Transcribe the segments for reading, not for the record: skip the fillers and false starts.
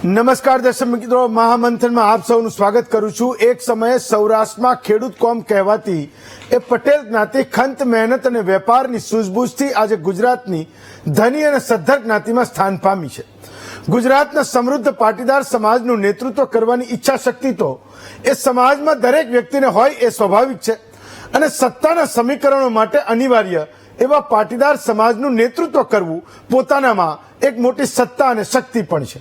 નમસ્કાર દર્શક મિત્રો, મહામંથનમાં આપ સૌનું સ્વાગત કરું છું। એક સમયે સૌરાષ્ટ્રમાં ખેડૂત કોમ કહેવાતી એ પટેલ જ્ઞાતિ ખંત મહેનત અને વેપારની સૂઝબૂઝથી આજે ગુજરાતની ધની અને સદ્ધર જ્ઞાતિમાં સ્થાન પામી છે। ગુજરાતના સમૃદ્ધ પાટીદાર સમાજનું નેતૃત્વ કરવાની ઈચ્છા શક્તિ તો એ સમાજમાં દરેક વ્યક્તિને હોય એ સ્વાભાવિક છે અને સત્તાના સમીકરણો માટે અનિવાર્ય એવા પાટીદાર સમાજનું નેતૃત્વ કરવું પોતાનામાં એક મોટી સત્તા અને શક્તિ પણ છે।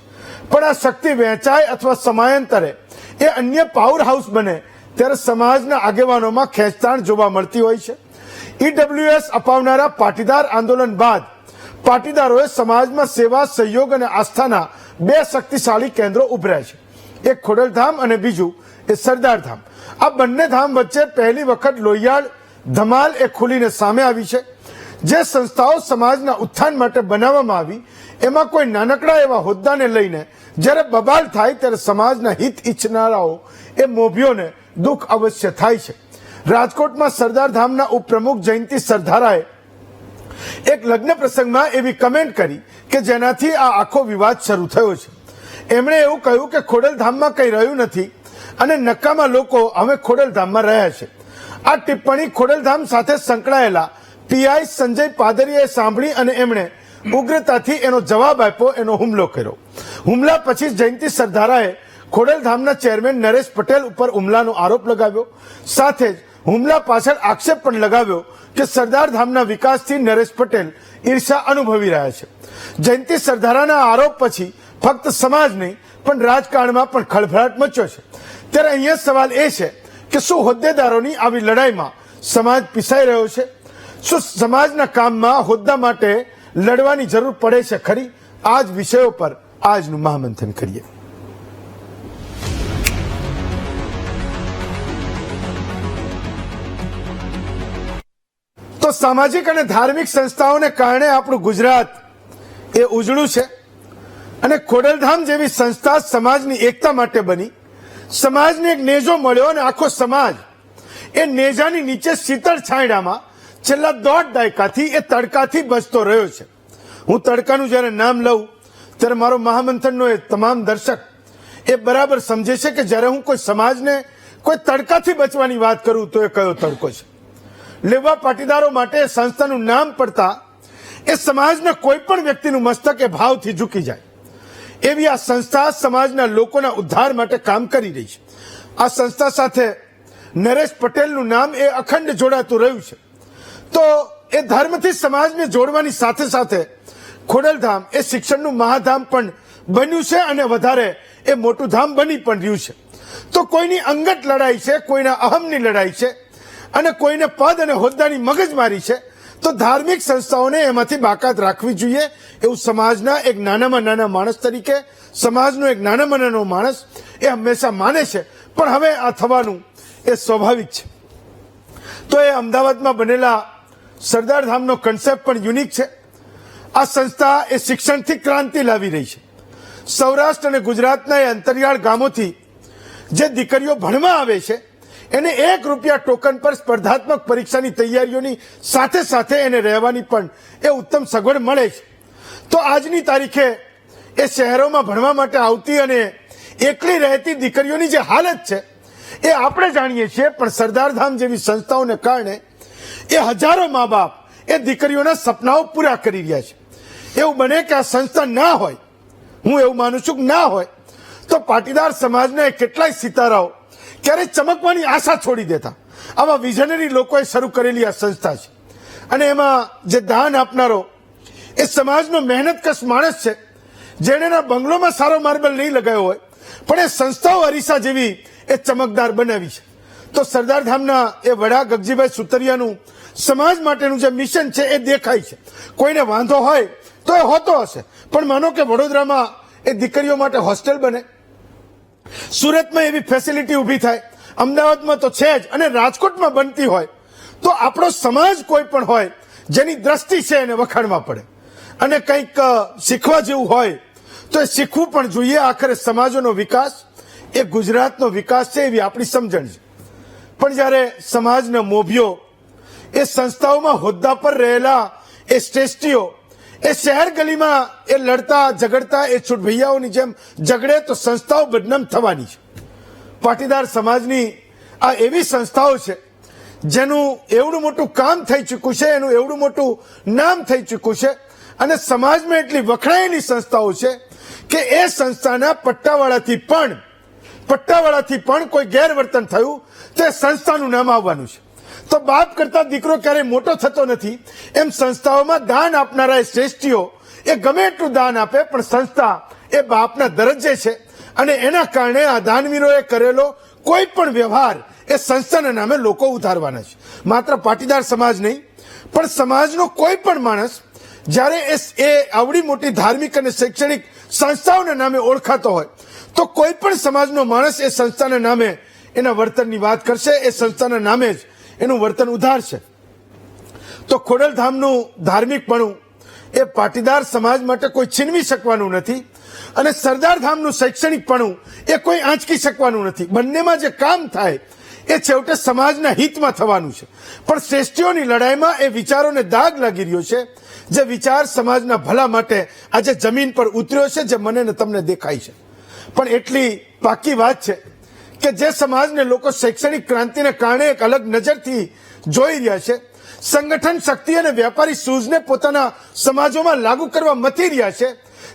પણ આ શક્તિ વહેંચાય અથવા સમયાંતરે એ અન્ય પાવર હાઉસ બને ત્યારે સમાજના આગેવાનોમાં ખેંચતાણ જોવા મળતી હોય છે। ઈડબ્લ્યુએસ અપાવનારા પાટીદાર આંદોલન બાદ પાટીદારોએ સમાજમાં સેવા, સહયોગ અને આસ્થાના બે શક્તિશાળી કેન્દ્રો ઉભર્યા છે। એક ખોડલધામ અને બીજું એ સરદારધામ। આ બંને ધામ વચ્ચે પહેલી વખત લોહિયાળ ધમાલ એ ખુલીને સામે આવી છે। જે સંસ્થાઓ સમાજના ઉત્થાન માટે બનાવવામાં આવી એમાં કોઈ નાનકડા એવા હોદ્દાને લઈને જ્યારે બબાલ થાય ત્યારે સમાજના હિત ઈચ્છનારાઓ એ મોભીઓને દુઃખ અવશ્ય થાય છે। રાજકોટમાં સરદારધામના ઉપપ્રમુખ જયંતિ સરધારાએ એક લગ્ન પ્રસંગમાં એવી કમેન્ટ કરી કે જેનાથી આ આખો વિવાદ શરૂ થયો છે। એમણે એવું કહ્યું કે ખોડલધામમાં કંઈ રહ્યું નથી અને નકામા લોકો હવે ખોડલધામમાં રહ્યા છે। આ ટિપ્પણી ખોડલધામ સાથે સંકળાયેલા પીઆઈ સંજય પાદરીએ સાંભળી અને એમણે ઉગ્રતાથી એનો જવાબ આપ્યો, એનો હુમલો કર્યો। હુમલા પછી જયંતિ સરધારાએ ખોડલધામના ચેરમેન નરેશ પટેલ ઉપર હુમલાનો આરોપ લગાવ્યો। સાથે જ હુમલા પાછળ આક્ષેપ પણ લગાવ્યો કે સરદારધામના વિકાસથી નરેશ પટેલ ઈર્ષા અનુભવી રહ્યા છે। જયંતિ સરધારાના આરોપ પછી ફક્ત સમાજ નહીં પણ રાજકારણમાં પણ ખળભળાટ મચ્યો છે। ત્યારે અહીંયા સવાલ એ છે કે શું હોદ્દેદારોની આવી લડાઈમાં સમાજ પીસાઈ રહ્યો છે? શું સમાજના કામમાં હોદ્દા માટે લડવાની જરૂર પડે છે ખરી? આ જ વિષયો પર આજનું મહામંથન કરીએ। તો સામાજિક અને ધાર્મિક સંસ્થાઓને કારણે આપણું ગુજરાત એ ઉજળું છે અને ખોડલધામ જેવી સંસ્થા સમાજની એકતા માટે બની। સમાજને એક નેજો મળ્યો અને આખો સમાજ એ નેજાની નીચે શીતળ છાંયડામાં છેલ્લા 1.5 દાયકાથી એ તડકાથી બચતો રહ્યો છે। હું તડકાનું જ્યારે નામ લઉં ત્યારે મારો મહામંથનનો એ તમામ દર્શક એ બરાબર સમજે છે કે જ્યારે હું કોઈ સમાજને કોઈ તડકાથી બચવાની વાત કરું તો એ કયો તડકો છે। લેવા પાટીદારો માટે સંસ્થાનું નામ પડતા એ સમાજના કોઈ પણ વ્યક્તિનું મસ્તક એ ભાવથી ઝૂકી જાય એવી આ સંસ્થા સમાજના લોકોના ઉદ્ધાર માટે કામ કરી રહી છે। આ સંસ્થા સાથે નરેશ પટેલનું નામ એ અખંડ જોડાતું રહ્યું છે। તો એ ધર્મથી સમાજને જોડવાની સાથે સાથે ખોડલધામ એ શિક્ષણનું મહાધામ પણ બન્યું છે અને વધારે એ મોટું ધામ બની પણ રહ્યું છે। તો કોઈની અંગત લડાઈ છે, કોઈના અહમની લડાઈ છે અને કોઈને પદ અને હોદ્દાની મગજમારી છે તો ધાર્મિક સંસ્થાઓને એમાંથી બાકાત રાખવી જોઈએ એવું સમાજના એક નાનામાં નાના માણસ તરીકે સમાજનો એક નાનામાં નાનો માણસ એ હંમેશા માને છે। પણ હવે આ થવાનું એ સ્વાભાવિક છે। તો એ અમદાવાદમાં બનેલા સરદારધામનો કન્સેપ્ટ પણ યુનિક છે। આ સંસ્થા એ શિક્ષણથી ક્રાંતિ લાવી રહી છે। સૌરાષ્ટ્ર અને ગુજરાતના એ અંતરિયાળ ગામોથી જે દીકરીઓ ભણવા આવે છે એને ₹1 ટોકન પર સ્પર્ધાત્મક પરીક્ષાની તૈયારીઓની સાથે સાથે એને રહેવાની પણ એ ઉત્તમ સગવડ મળે છે। તો આજની તારીખે એ શહેરોમાં ભણવા માટે આવતી અને એકલી રહેતી દીકરીઓની જે હાલત છે એ આપણે જાણીએ છીએ। પણ સરદારધામ જેવી સંસ્થાઓને કારણે એ હજારો મા બાપ એ દીકરીઓના સપનાઓ પૂરા કરી રહ્યા છે। એવું બને કે આ સંસ્થા ના હોય, હું એવું માનું છું કે ના હોય તો પાટીદાર સમાજના કેટલાય સિતારાઓ ક્યારેય ચમકવાની આશા છોડી દેતા। આવા વિઝનરી લોકોએ શરૂ કરેલી આ સંસ્થા છે અને એમાં જે દાન આપનારો એ સમાજનો મહેનતકશ માણસ છે જેનેના બંગલોમાં સારો માર્બલ નહીં લગાવ્યો હોય પણ એ સંસ્થાઓ અરીસા જેવી એ ચમકદાર બનાવી છે। તો સરદારધામના એ વડા ગગજીભાઈ સુતરિયાનું સમાજ માટેનું જે મિશન છે એ દેખાય છે। કોઈને વાંધો હોય તો એ હોતો હશે પણ માનો કે વડોદરામાં એ દીકરીઓ માટે હોસ્ટેલ બને, સુરતમાં એવી ફેસિલિટી ઊભી થાય, અમદાવાદમાં તો છે જ અને રાજકોટમાં બનતી હોય તો આપણો સમાજ કોઈ પણ હોય જેની દ્રષ્ટિ છે એને વખાણવા પડે અને કંઈક શીખવા જેવું હોય તો એ શીખવું પણ જોઈએ। આખરે સમાજોનો વિકાસ એ ગુજરાતનો વિકાસ છે એવી આપણી સમજણ છે। પણ જ્યારે સમાજના મોભીઓ એ સંસ્થાઓમાં હોદ્દા પર રહેલા એ શ્રેષ્ઠીઓ એ શહેર ગલીમાં એ લડતા ઝઘડતા એ છૂટભૈયાઓની જેમ ઝઘડે તો સંસ્થાઓ બદનામ થવાની છે. પાટીદાર સમાજની આ એવી સંસ્થાઓ છે જેનું એવડું મોટું કામ થઈ ચૂક્યું છે, એનું એવડું મોટું નામ થઈ ચૂક્યું છે અને સમાજમાં એટલી વખણાયેલી સંસ્થાઓ છે કે એ સંસ્થાના પટ્ટાવાળાથી પણ કોઈ ગેરવર્તન થયું તો એ સંસ્થાનું નામ આવવાનું છે. તો બાપ કરતા દીકરો ક્યારેય મોટો થતો નથી, એમ સંસ્થાઓમાં દાન આપનારા એ શ્રેષ્ઠીઓ એ ગમે એટલું દાન આપે પણ સંસ્થા એ બાપના દરજ્જે છે અને એના કારણે આ દાનવીરોએ કરેલો કોઈ પણ વ્યવહાર એ સંસ્થાના નામે લોકો ઉતારવાના છે. માત્ર પાટીદાર સમાજ નહીં પણ સમાજનો કોઈ પણ માણસ જ્યારે એ આવડી મોટી ધાર્મિક અને શૈક્ષણિક સંસ્થાઓના નામે ઓળખાતો હોય તો કોઈ પણ સમાજનો માણસ એ સંસ્થાના નામે એના વર્તનની વાત કરશે, એ સંસ્થાના નામે જ એનું વર્તન ઉધારશે. તો ખોડલધામનું ધાર્મિકપણું એ પાટીદાર સમાજ માટે કોઈ છીનવી શકવાનું નથી અને સરદારધામનું શૈક્ષણિકપણું એ કોઈ આંચકી શકવાનું નથી. બંનેમાં જે કામ થાય એ છેવટે સમાજના હિતમાં થવાનું છે. પણ શ્રેષ્ઠીઓની લડાઈમાં એ વિચારોને દાગ લાગી રહ્યો છે, જે વિચાર સમાજના ભલા માટે આજે જમીન પર ઉતર્યો છે, જે મને ને તમને દેખાય છે. પણ એટલી પાકી વાત છે કે જે સમાજને લોકો શૈક્ષણિક ક્રાંતિને કારણે એક અલગ નજરથી જોઈ રહ્યા છે, સંગઠન શક્તિ અને વ્યાપારી સૂઝને પોતાના સમાજોમાં લાગુ કરવા મથી રહ્યા છે,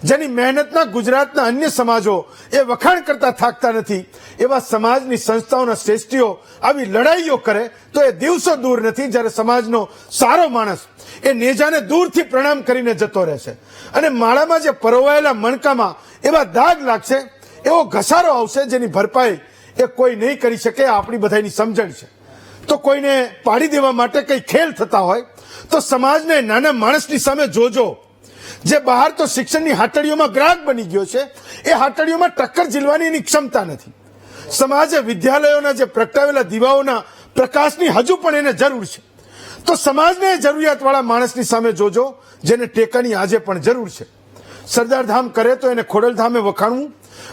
જેની મહેનતના ગુજરાતના અન્ય સમાજો એ વખાણ કરતા થાકતા નથી, એવા સમાજની સંસ્થાઓના શ્રેષ્ઠીઓ આવી લડાઈઓ કરે તો એ દિવસો દૂર નથી જ્યારે સમાજનો સારો માણસ એ નેજાને દૂરથી પ્રણામ કરીને જતો રહેશે અને માળામાં જે પરોવાયેલા મણકામાં એવા દાગ લાગશે, એવો ઘસારો આવશે જેની ભરપાઈ એ કોઈ નહીં કરી શકે. આપણી બધાની સમજણ છે. તો કોઈને પાડી દેવા માટે કઈ ખેલ થતા હોય તો સમાજને નાના માણસની સામે જોજો, જે બહાર તો શિક્ષણની હાટડીઓમાં ગ્રાહક બની ગયો છે, એ હાટડીઓમાં ટક્કર ઝીલવાની એની ક્ષમતા નથી. સમાજે વિદ્યાલયોના જે પ્રગટાવેલા દીવાઓના પ્રકાશની હજુ પણ એને જરૂર છે. તો સમાજને જરૂરિયાતવાળા માણસની સામે જોજો, જેને ટેકાની આજે પણ જરૂર છે. સરદારધામ કરે તો એને ખોડલધામે વખાણવું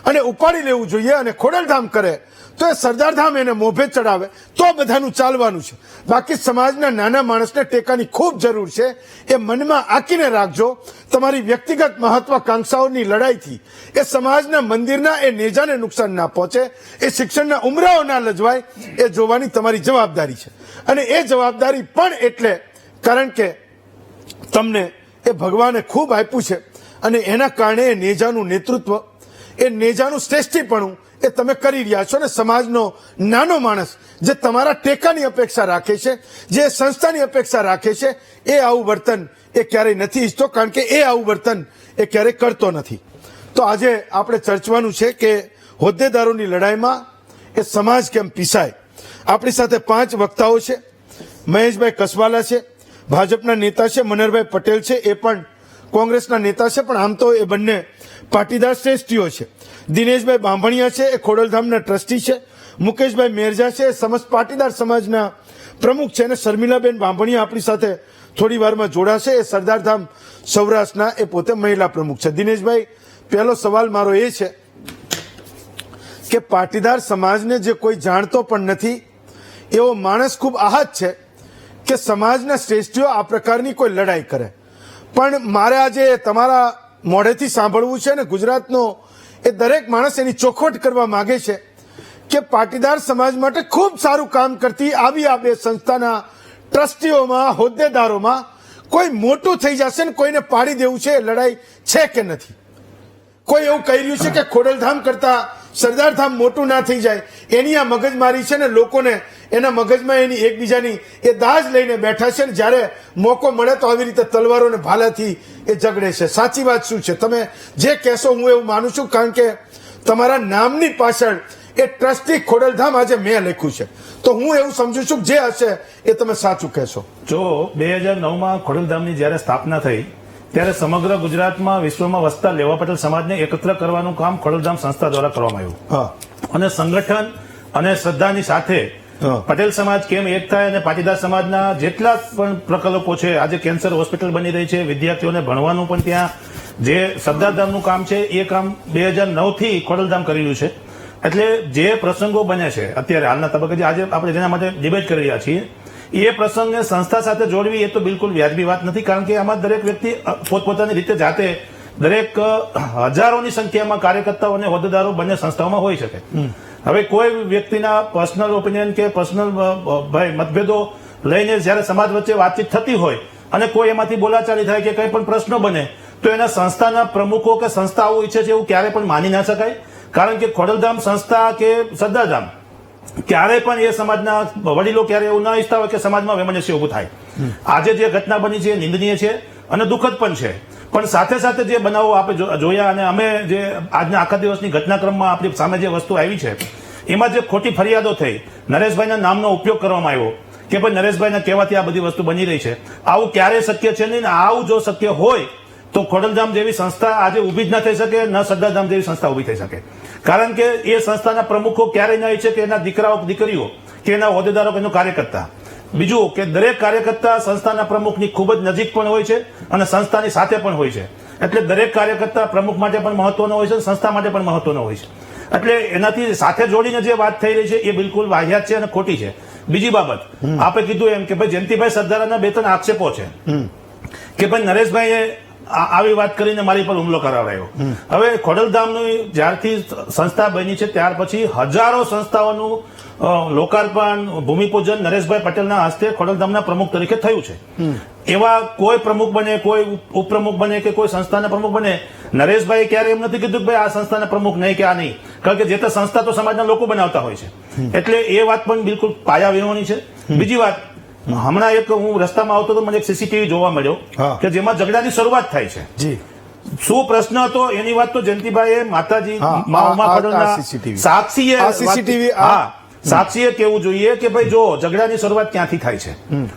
અને ઉપાડી લેવું જોઈએ, અને ખોડલધામ કરે તો એ સરદારધામ એને મોભે ચડાવે તો બધાનું ચાલવાનું છે. બાકી સમાજના નાના માણસને ટેકાની ખૂબ જરૂર છે, એ મનમાં આંકીને રાખજો. તમારી વ્યક્તિગત મહત્વાકાંક્ષાઓની લડાઈથી એ સમાજના મંદિરના એ નેજાને નુકસાન ના પહોંચે, એ શિક્ષણના ઉમરાઓ ના લજવાય, એ જોવાની તમારી જવાબદારી છે. અને એ જવાબદારી પણ એટલે કારણ કે તમને એ ભગવાને ખૂબ આપ્યું છે અને એના કારણે એ નેજાનું નેતૃત્વ, એ નેજાનું શ્રેષ્ઠીપણું એ તમે કરી રહ્યા છો. ને સમાજનો નાનો માણસ જે તમારા ટેકાની અપેક્ષા રાખે છે, જે સંસ્થાની અપેક્ષા રાખે છે, એ આવું વર્તન એ ક્યારેય નથી ઈચ્છતો, કારણ કે એ આવું વર્તન એ ક્યારેય કરતો નથી. તો આજે આપણે ચર્ચવાનું છે કે હોદ્દેદારોની લડાઈમાં એ સમાજ કેમ પીસાય. આપણી સાથે 5 વક્તાઓ છે. મહેશભાઈ કસવાલા છે, ભાજપના નેતા છે. મનહરભાઈ પટેલ છે, એ પણ કોંગ્રેસના નેતા છે, પણ આમ તો એ બંને પાટીદાર શ્રેષ્ઠીઓ છે. દિનેશભાઈ બાંભણિયા છે, એ ખોડલધામના ટ્રસ્ટી છે. મુકેશભાઈ મેરજા છે, એ સમસ્ત પાટીદાર સમાજના પ્રમુખ છે. અને શર્મિલાબેન બાંભણિયા આપણી સાથે થોડી વારમાં જોડાશે, એ સરદારધામ સૌરાષ્ટ્રના એ પોતે મહિલા પ્રમુખ છે. દિનેશભાઈ, પહેલો સવાલ મારો એ છે કે પાટીદાર સમાજને જે કોઈ જાણતો પણ નથી એવો માણસ ખૂબ આહત છે કે સમાજના શ્રેષ્ઠીઓ આ પ્રકારની કોઈ લડાઈ કરે. પણ મારે આજે તમારા મોઢેથી સાંભળવું છે, ને ગુજરાતનો એ દરેક માણસ એની ચોખવટ કરવા માંગે છે કે પાટીદાર સમાજ માટે ખૂબ સારું કામ કરતી આવી આ બે સંસ્થાના ટ્રસ્ટીઓમાં, હોદ્દેદારોમાં કોઈ મોટું થઈ જશે ને કોઈને પાડી દેવું છે, એ લડાઈ છે કે નથી? કોઈ એવું કહી રહ્યું છે કે ખોડલધામ કરતા સરદારધામ મોટું ના થઈ જાય, એની આ મગજમારી છે ને લોકોને એના મગજમાં એની એકબીજાની એ દાજ લઈને બેઠા છે ને જ્યારે મોકો મળે તો આવી રીતે તલવારો ને ભાલાથી એ ઝઘડે છે. સાચી વાત શું છે? તમે જે કહેશો હું એવું માનું છું, કારણ કે તમારા નામની પાછળ એ ટ્રસ્ટી ખોડલધામ આજે મેં લખ્યું છે, તો હું એવું સમજુ છું જે હશે એ તમે સાચું કહેશો. જો 2009માં ખોડલધામની જયારે સ્થાપના થઈ ત્યારે સમગ્ર ગુજરાતમાં વિશ્વમાં વસતા લેવા પટેલ સમાજને એકત્ર કરવાનું કામ ખોડલધામ સંસ્થા દ્વારા કરવામાં આવ્યું. અને સંગઠન અને શ્રદ્ધાની સાથે પટેલ સમાજ કેમ એક થાય અને પાટીદાર સમાજના જેટલા પણ પ્રકલ્પો છે, આજે કેન્સર હોસ્પિટલ બની રહી છે, વિદ્યાર્થીઓને ભણવાનું પણ ત્યાં જે સરદારધામનું કામ છે એ કામ 2009 થી ખોડલધામ કરેલું છે. એટલે જે પ્રસંગો બને છે અત્યારે હાલના તબક્કે આજે આપણે જેના માટે ડિબેટ કરી રહ્યા છીએ એ પ્રસંગને સંસ્થા સાથે જોડવી એ તો બિલકુલ વ્યાજબી વાત નથી, કારણ કે આમાં દરેક વ્યક્તિ પોતપોતાની રીતે જાતે દરેક હજારોની સંખ્યામાં કાર્યકર્તાઓ અને હોદ્દેદારો બંને સંસ્થાઓમાં હોઈ શકે. હવે કોઈ વ્યક્તિના પર્સનલ ઓપિનિયન કે પર્સનલ મતભેદો લઈને જયારે સમાજ વચ્ચે વાતચીત થતી હોય અને કોઈ એમાંથી બોલાચાલી થાય કે કંઈ પણ પ્રશ્નો બને તો એના સંસ્થાના પ્રમુખો કે સંસ્થા આવું ઈચ્છે છે એવું ક્યારે પણ માની ના શકાય. કારણ કે ખોડલધામ સંસ્થા કે સરદારધામ ક્યારે પણ એ સમાજના વડીલો ક્યારે એવું ના ઈચ્છતા હોય કે સમાજમાં વૈમનસ્ય ઉભું થાય. આજે જે ઘટના બની છે એ નિંદનીય છે અને દુઃખદ પણ છે, પણ સાથે સાથે જે બનાવો આપણે જોયા અને અમે જે આજના આખા દિવસની ઘટનાક્રમમાં આપણી સામે જે વસ્તુ આવી છે એમાં જે ખોટી ફરિયાદો થઈ, નરેશભાઈના નામનો ઉપયોગ કરવામાં આવ્યો કે ભાઈ નરેશભાઈના કહેવાથી આ બધી વસ્તુ બની રહી છે, આવું ક્યારેય શક્ય છે નહીં. આવું જો શક્ય હોય તો ખોડલધામ જેવી સંસ્થા આજે ઊભી જ ના થઈ શકે, ન સરદારધામ જેવી સંસ્થા ઊભી થઈ શકે. કારણ કે એ સંસ્થાના પ્રમુખો ક્યારેય ના ઈચ્છે કે એના દીકરાઓ દીકરીઓ કે એના હોદ્દેદારો કે એનો કાર્યકર્તા. બીજું કે દરેક કાર્યકર્તા સંસ્થાના પ્રમુખની ખૂબ જ નજીક પણ હોય છે અને સંસ્થાની સાથે પણ હોય છે. એટલે દરેક કાર્યકર્તા પ્રમુખ માટે પણ મહત્વનો હોય છે, સંસ્થા માટે પણ મહત્વનો હોય છે. એટલે એનાથી સાથે જોડીને જે વાત થઈ રહી છે એ બિલકુલ વાહિયાત છે અને ખોટી છે. બીજી બાબત, આપણે કીધું એમ કે ભાઈ જયંતિભાઈ સરદારના 2-3 આક્ષેપો છે કે ભાઈ નરેશભાઈએ આવી વાત કરીને મારી પર હુમલો કરાવડાયો. હવે ખોડલધામની જ્યારથી સંસ્થા બની છે ત્યાર પછી હજારો સંસ્થાઓનું લોકાર્પણ, ભૂમિપૂજન નરેશભાઈ પટેલના હસ્તે ખોડલધામના પ્રમુખ તરીકે થયું છે. એવા કોઈ પ્રમુખ બને, કોઈ ઉપપ્રમુખ બને કે કોઈ સંસ્થાના પ્રમુખ બને, નરેશભાઈ ક્યારે એમ નથી કીધું કે ભાઈ આ સંસ્થાના પ્રમુખ નહીં કે આ નહીં, કારણ કે જે તે સંસ્થા તો સમાજના લોકો બનાવતા હોય છે. એટલે એ વાત પણ બિલકુલ પાયા વિહોણી છે. બીજી વાત, હમણાં એક હું રસ્તામાં આવતો તો મને એક સીસીટીવી જોવા મળ્યો કે જેમાં ઝઘડાની શરૂઆત થાય છે. શું પ્રશ્ન હતો એની વાત તો જયંતિભાઈએ માતાજી સાક્ષીએ કેવું જોઈએ કે ભાઈ જો ઝઘડાની શરૂઆત ક્યાંથી થાય છે.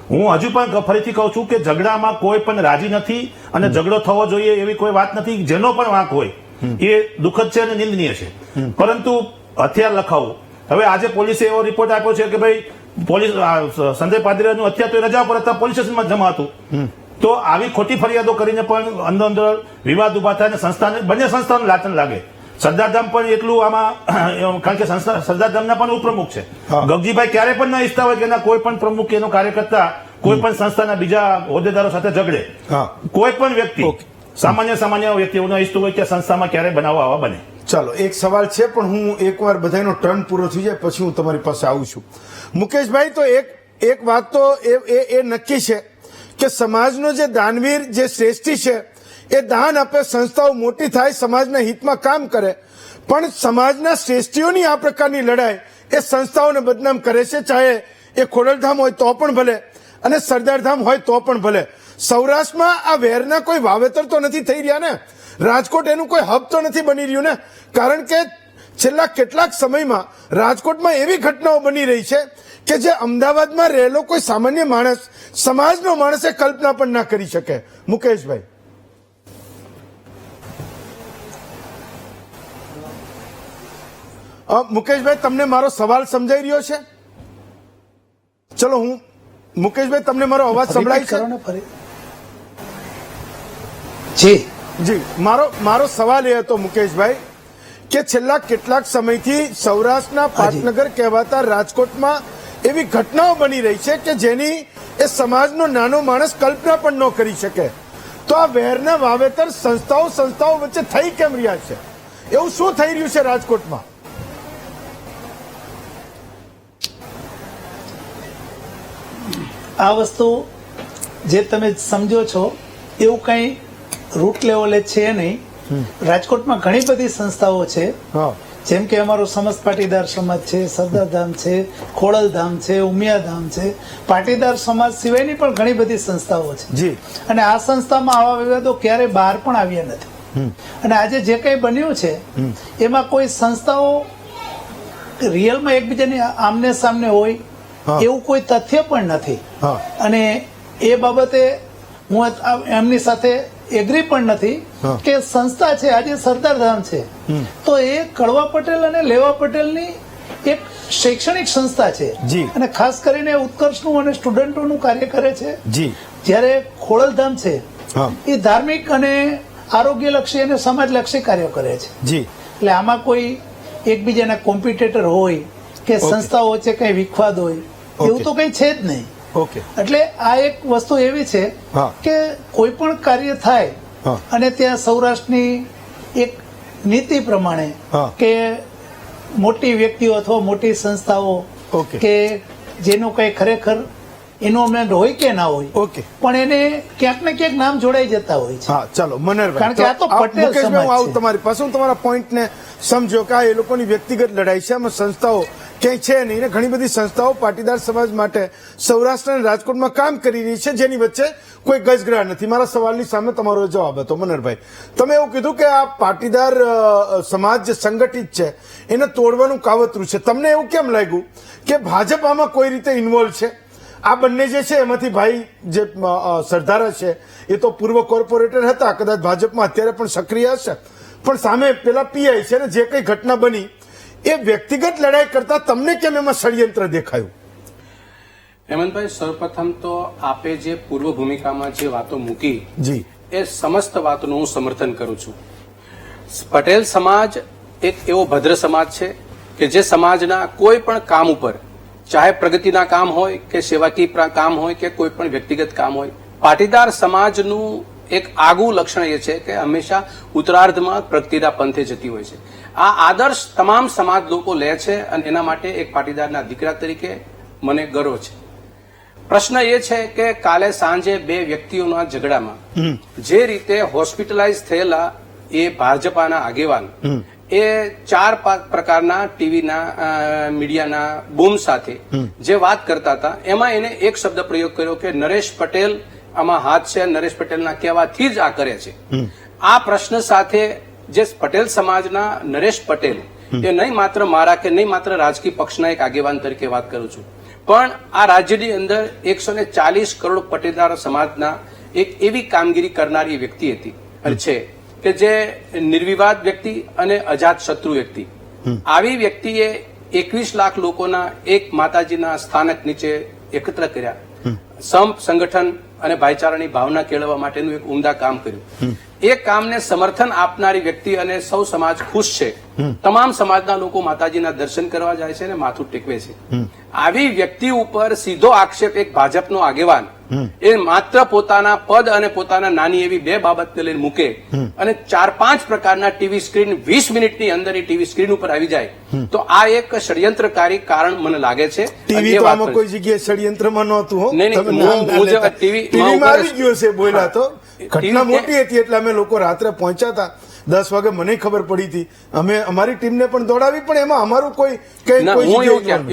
હું હજુ પણ ફરીથી કહું છું કે ઝઘડામાં કોઈ પણ રાજી નથી અને ઝઘડો થવો જોઈએ એવી કોઈ વાત નથી. જેનો પણ વાંક હોય એ દુઃખદ છે અને નિંદનીય છે, પરંતુ હથિયાર લખાવવું. હવે આજે પોલીસે એવો રિપોર્ટ આપ્યો છે કે ભાઈ પોલીસ સંજય પાદરીયાનું હત્યા તો રજા પર હતા, પોલીસ સ્ટેશનમાં જમા હતું. તો આવી ખોટી ફરિયાદો કરીને પણ અંદર વિવાદ ઉભા થાય અને સંસ્થાને બંને સંસ્થાનું લાંછન લાગે. સરદારધામ પણ એટલું આમાં, કારણ કે સરદારધામના પણ ઉપપ્રમુખ છે. ગગજીભાઈ ક્યારે પણ ના ઈચ્છતા હોય કે એના કોઈ પણ પ્રમુખ એનો કાર્યકર્તા કોઈ પણ સંસ્થાના બીજા હોદ્દેદારો સાથે ઝઘડે. કોઈ પણ વ્યક્તિ સામાન્ય વ્યક્તિ એવું ના ઈચ્છતું હોય કે સંસ્થામાં ક્યારે બનાવો આવા બને. ચાલો, એક સવાલ છે પણ હું એકવાર બધાનો ટર્ન પૂરો થઈ જાય પછી હું તમારી પાસે આવું છું. મુકેશભાઈ, તો એક વાત તો એ નક્કી છે કે સમાજનો જે દાનવીર, જે શ્રેષ્ઠી છે એ દાન આપે, સંસ્થાઓ મોટી થાય, સમાજના હિતમાં કામ કરે, પણ સમાજના શ્રેષ્ઠીઓની આ પ્રકારની લડાઈ એ સંસ્થાઓને બદનામ કરે છે. ચાહે એ ખોડલધામ હોય તો પણ ભલે અને સરદારધામ હોય તો પણ ભલે. સૌરાષ્ટ્રમાં આ વેરના કોઈ વાવેતર તો નથી થઈ રહ્યા ને, રાજકોટ એનું કોઈ હબ તો નથી બની રહ્યું ને, કારણ કે છેલ્લા કેટલાક સમયમાં રાજકોટમાં એવી ઘટનાઓ બની રહી છે કે જે અમદાવાદમાં રહેલો કોઈ સામાન્ય માણસ, સમાજનો માણસ એ કલ્પના પણ ના કરી શકે. મુકેશભાઈ, મુકેશભાઈ, તમને મારો સવાલ સમજાઈ રહ્યો છે? ચલો, હું મુકેશભાઈ, તમને મારો અવાજ સંભળાય છે? જી, મારો સવાલ એ હતો મુકેશભાઈ કે છેલ્લા કેટલાક સમયથી સૌરાષ્ટ્રના પાટનગર કહેવાતા રાજકોટમાં એવી ઘટનાઓ બની રહી છે કે જેની એ સમાજનો નાનો માણસ કલ્પના પણ ન કરી શકે. તો આ વેરના વાવેતર સંસ્થાઓ વચ્ચે થઈ કેમ રહ્યા છે? એવું શું થઈ રહ્યું છે રાજકોટમાં? આ વસ્તુ જે તમે સમજો છો એવું કઈ રૂટ લેવલે છે નહીં. રાજકોટમાં ઘણી બધી સંસ્થાઓ છે, જેમ કે અમારો સમસ્ત પાટીદાર સમાજ છે, સરદારધામ છે, ખોડલધામ છે, ઉમિયાધામ છે. પાટીદાર સમાજ સિવાયની પણ ઘણી બધી સંસ્થાઓ છે અને આ સંસ્થામાં આવા વિવાદો ક્યારે બહાર પણ આવ્યા નથી. અને આજે જે કંઈ બન્યું છે એમાં કોઈ સંસ્થાઓ રિયલમાં એકબીજાની આમને સામને હોય એવું કોઈ તથ્ય પણ નથી. અને એ બાબતે હું એમની સાથે એગ્રી પણ નથી કે સંસ્થા છે આજે સરદારધામ છે તો એ કડવા પટેલ અને લેવા પટેલની એક શૈક્ષણિક સંસ્થા છે અને ખાસ કરીને ઉત્કર્ષનું અને સ્ટુડન્ટોનું કાર્ય કરે છે. જ્યારે ખોડલધામ છે એ ધાર્મિક અને આરોગ્યલક્ષી અને સમાજલક્ષી કાર્યો કરે છે. એટલે આમાં કોઈ એકબીજાના કોમ્પિટેટર હોય કે સંસ્થાઓ વચ્ચે કઈ વિખવાદ હોય એવું તો કઈ છે જ નહીં. ઓકે. એટલે આ એક વસ્તુ એવી છે હા. કે કોઈ પણ કાર્ય થાય હા. અને ત્યાં સૌરાષ્ટ્રની એક નીતિ પ્રમાણે હા. કે મોટી વ્યક્તિઓ અથવા મોટી સંસ્થાઓ ઓકે. કે જેનું કઈ ખરેખર ઇન્વોલ્વમેન્ટ હોય કે ના હોય, ઓકે. પણ એને ક્યાંક ને ક્યાંક નામ જોડાઈ જતા હોય છે. હા, ચાલો મનહરભાઈ, કારણ કે આ તો પટેલ મુકેશભાઈ, સમાજ હું આવું છે. તમારી પાસે. હું તમારા પોઈન્ટને સમજો કે આ એ લોકોની વ્યક્તિગત લડાઈ છે, આમાં સંસ્થાઓ ક્યાંય છે નહીં, ને ઘણી બધી સંસ્થાઓ પાટીદાર સમાજ માટે સૌરાષ્ટ્ર અને રાજકોટમાં કામ કરી રહી છે, જેની વચ્ચે કોઈ ગજગ્રાહ નથી. મારા સવાલની સામે તમારો જવાબ હતો મનહરભાઈ. તમે એવું કીધું કે આ પાટીદાર સમાજ જે સંગઠિત છે એને તોડવાનું કાવતરું છે. તમને એવું કેમ લાગ્યું કે ભાજપ આમાં કોઈ રીતે ઇન્વોલ્વ છે? આ બંને જે છે એમાંથી ભાઈ જે સરદારા છે એ તો પૂર્વ કોર્પોરેટર હતા, કદાચ ભાજપમાં અત્યારે પણ સક્રિય હશે, પણ સામે પેલા પીઆઈ છે ને, જે કઈ ઘટના બની એ વ્યક્તિગત લડાઈ કરતા તમને કેમ એમાં ષડયંત્ર દેખાયું? હેમંતભાઈ, સૌપ્રથમ તો આપે જે પૂર્વ ભૂમિકામાં જે વાતો મૂકી જી, એ સમસ્ત વાતનું હું સમર્થન કરું છું. પટેલ સમાજ એક એવો ભદ્ર સમાજ છે કે જે સમાજના કોઈ પણ કામ ઉપર, ચાહે પ્રગતિના કામ હોય કે સેવાકીય કામ હોય કે કોઈ પણ વ્યક્તિગત કામ હોય, પાટીદાર સમાજનું એક આગવું લક્ષણ એ છે કે હંમેશા ઉત્તરાર્ધમાં પ્રગતિના પંથે જતી હોય છે. આ આદર્શ તમામ સમાજ લોકો લે છે અને એના માટે એક પાટીદારના દીકરા તરીકે મને ગર્વ છે. પ્રશ્ન એ છે કે કાલે સાંજે બે વ્યક્તિઓના ઝઘડામાં જે રીતે હોસ્પિટલાઇઝ થયેલા એ ભાજપાના આગેવાન એ 4-5 પ્રકારના ટીવીના મીડિયાના બૂમ સાથે જે વાત કરતા હતા, એમાં એને એક શબ્દ પ્રયોગ કર્યો કે નરેશ પટેલ આમાં હાથ છે, નરેશ પટેલના કહેવાથી જ આ કરે છે. આ પ્રશ્ન સાથે જે પટેલ સમાજના નરેશ પટેલ એ નહીં માત્ર મારા કે નહીં માત્ર રાજકીય પક્ષના એક આગેવાન તરીકે વાત કરું છું, પણ આ રાજ્યની અંદર 140 કરોડ પટેદાર સમાજના એક એવી કામગીરી કરનારી વ્યક્તિ હતી અને છે કે જે નિર્વિવાદ વ્યક્તિ અને અજાત શત્રુ વ્યક્તિ. આવી વ્યક્તિએ 21 લાખ લોકોના એક માતાજીના સ્થાનક નીચે એકત્ર કર્યા, સંગઠન અને ભાઈચારાની ભાવના કેળવવા માટેનું એક ઉમદા કામ કર્યું. એ કામને સમર્થન આપનારી વ્યક્તિ અને સૌ સમાજ ખુશ છે. તમામ સમાજના લોકો માતાજીના દર્શન કરવા જાય છે અને માથું ટેકવે છે. આવી વ્યક્તિ ઉપર સીધો આક્ષેપ એક ભાજપનો આગેવાન એ માત્ર પોતાના પદ અને પોતાના નાની એવી બે બાબતને લઈને મૂકે અને 4-5 પ્રકારના ટીવી સ્ક્રીન 20 મિનિટની અંદર એ ટીવી સ્ક્રીન ઉપર આવી જાય, તો આ એક ષડયંત્રકારી કારણ મને લાગે છે. ટીવી તો આમાં કોઈ જગ્યાએ ષડયંત્રમાં નહોતું. હો, નહીં, તમે નામ ના લેતા. ટીવીમાં આવી ગયો છે બોલ્યા તો ઘટના મોટી હતી એટલે અમે લોકો રાત્રે પહોંચ્યા હતા 10 વાગે, મને ખબર પડી હતી. અમે અમારી ટીમને પણ દોડાવી, પણ એમાં અમારું કોઈ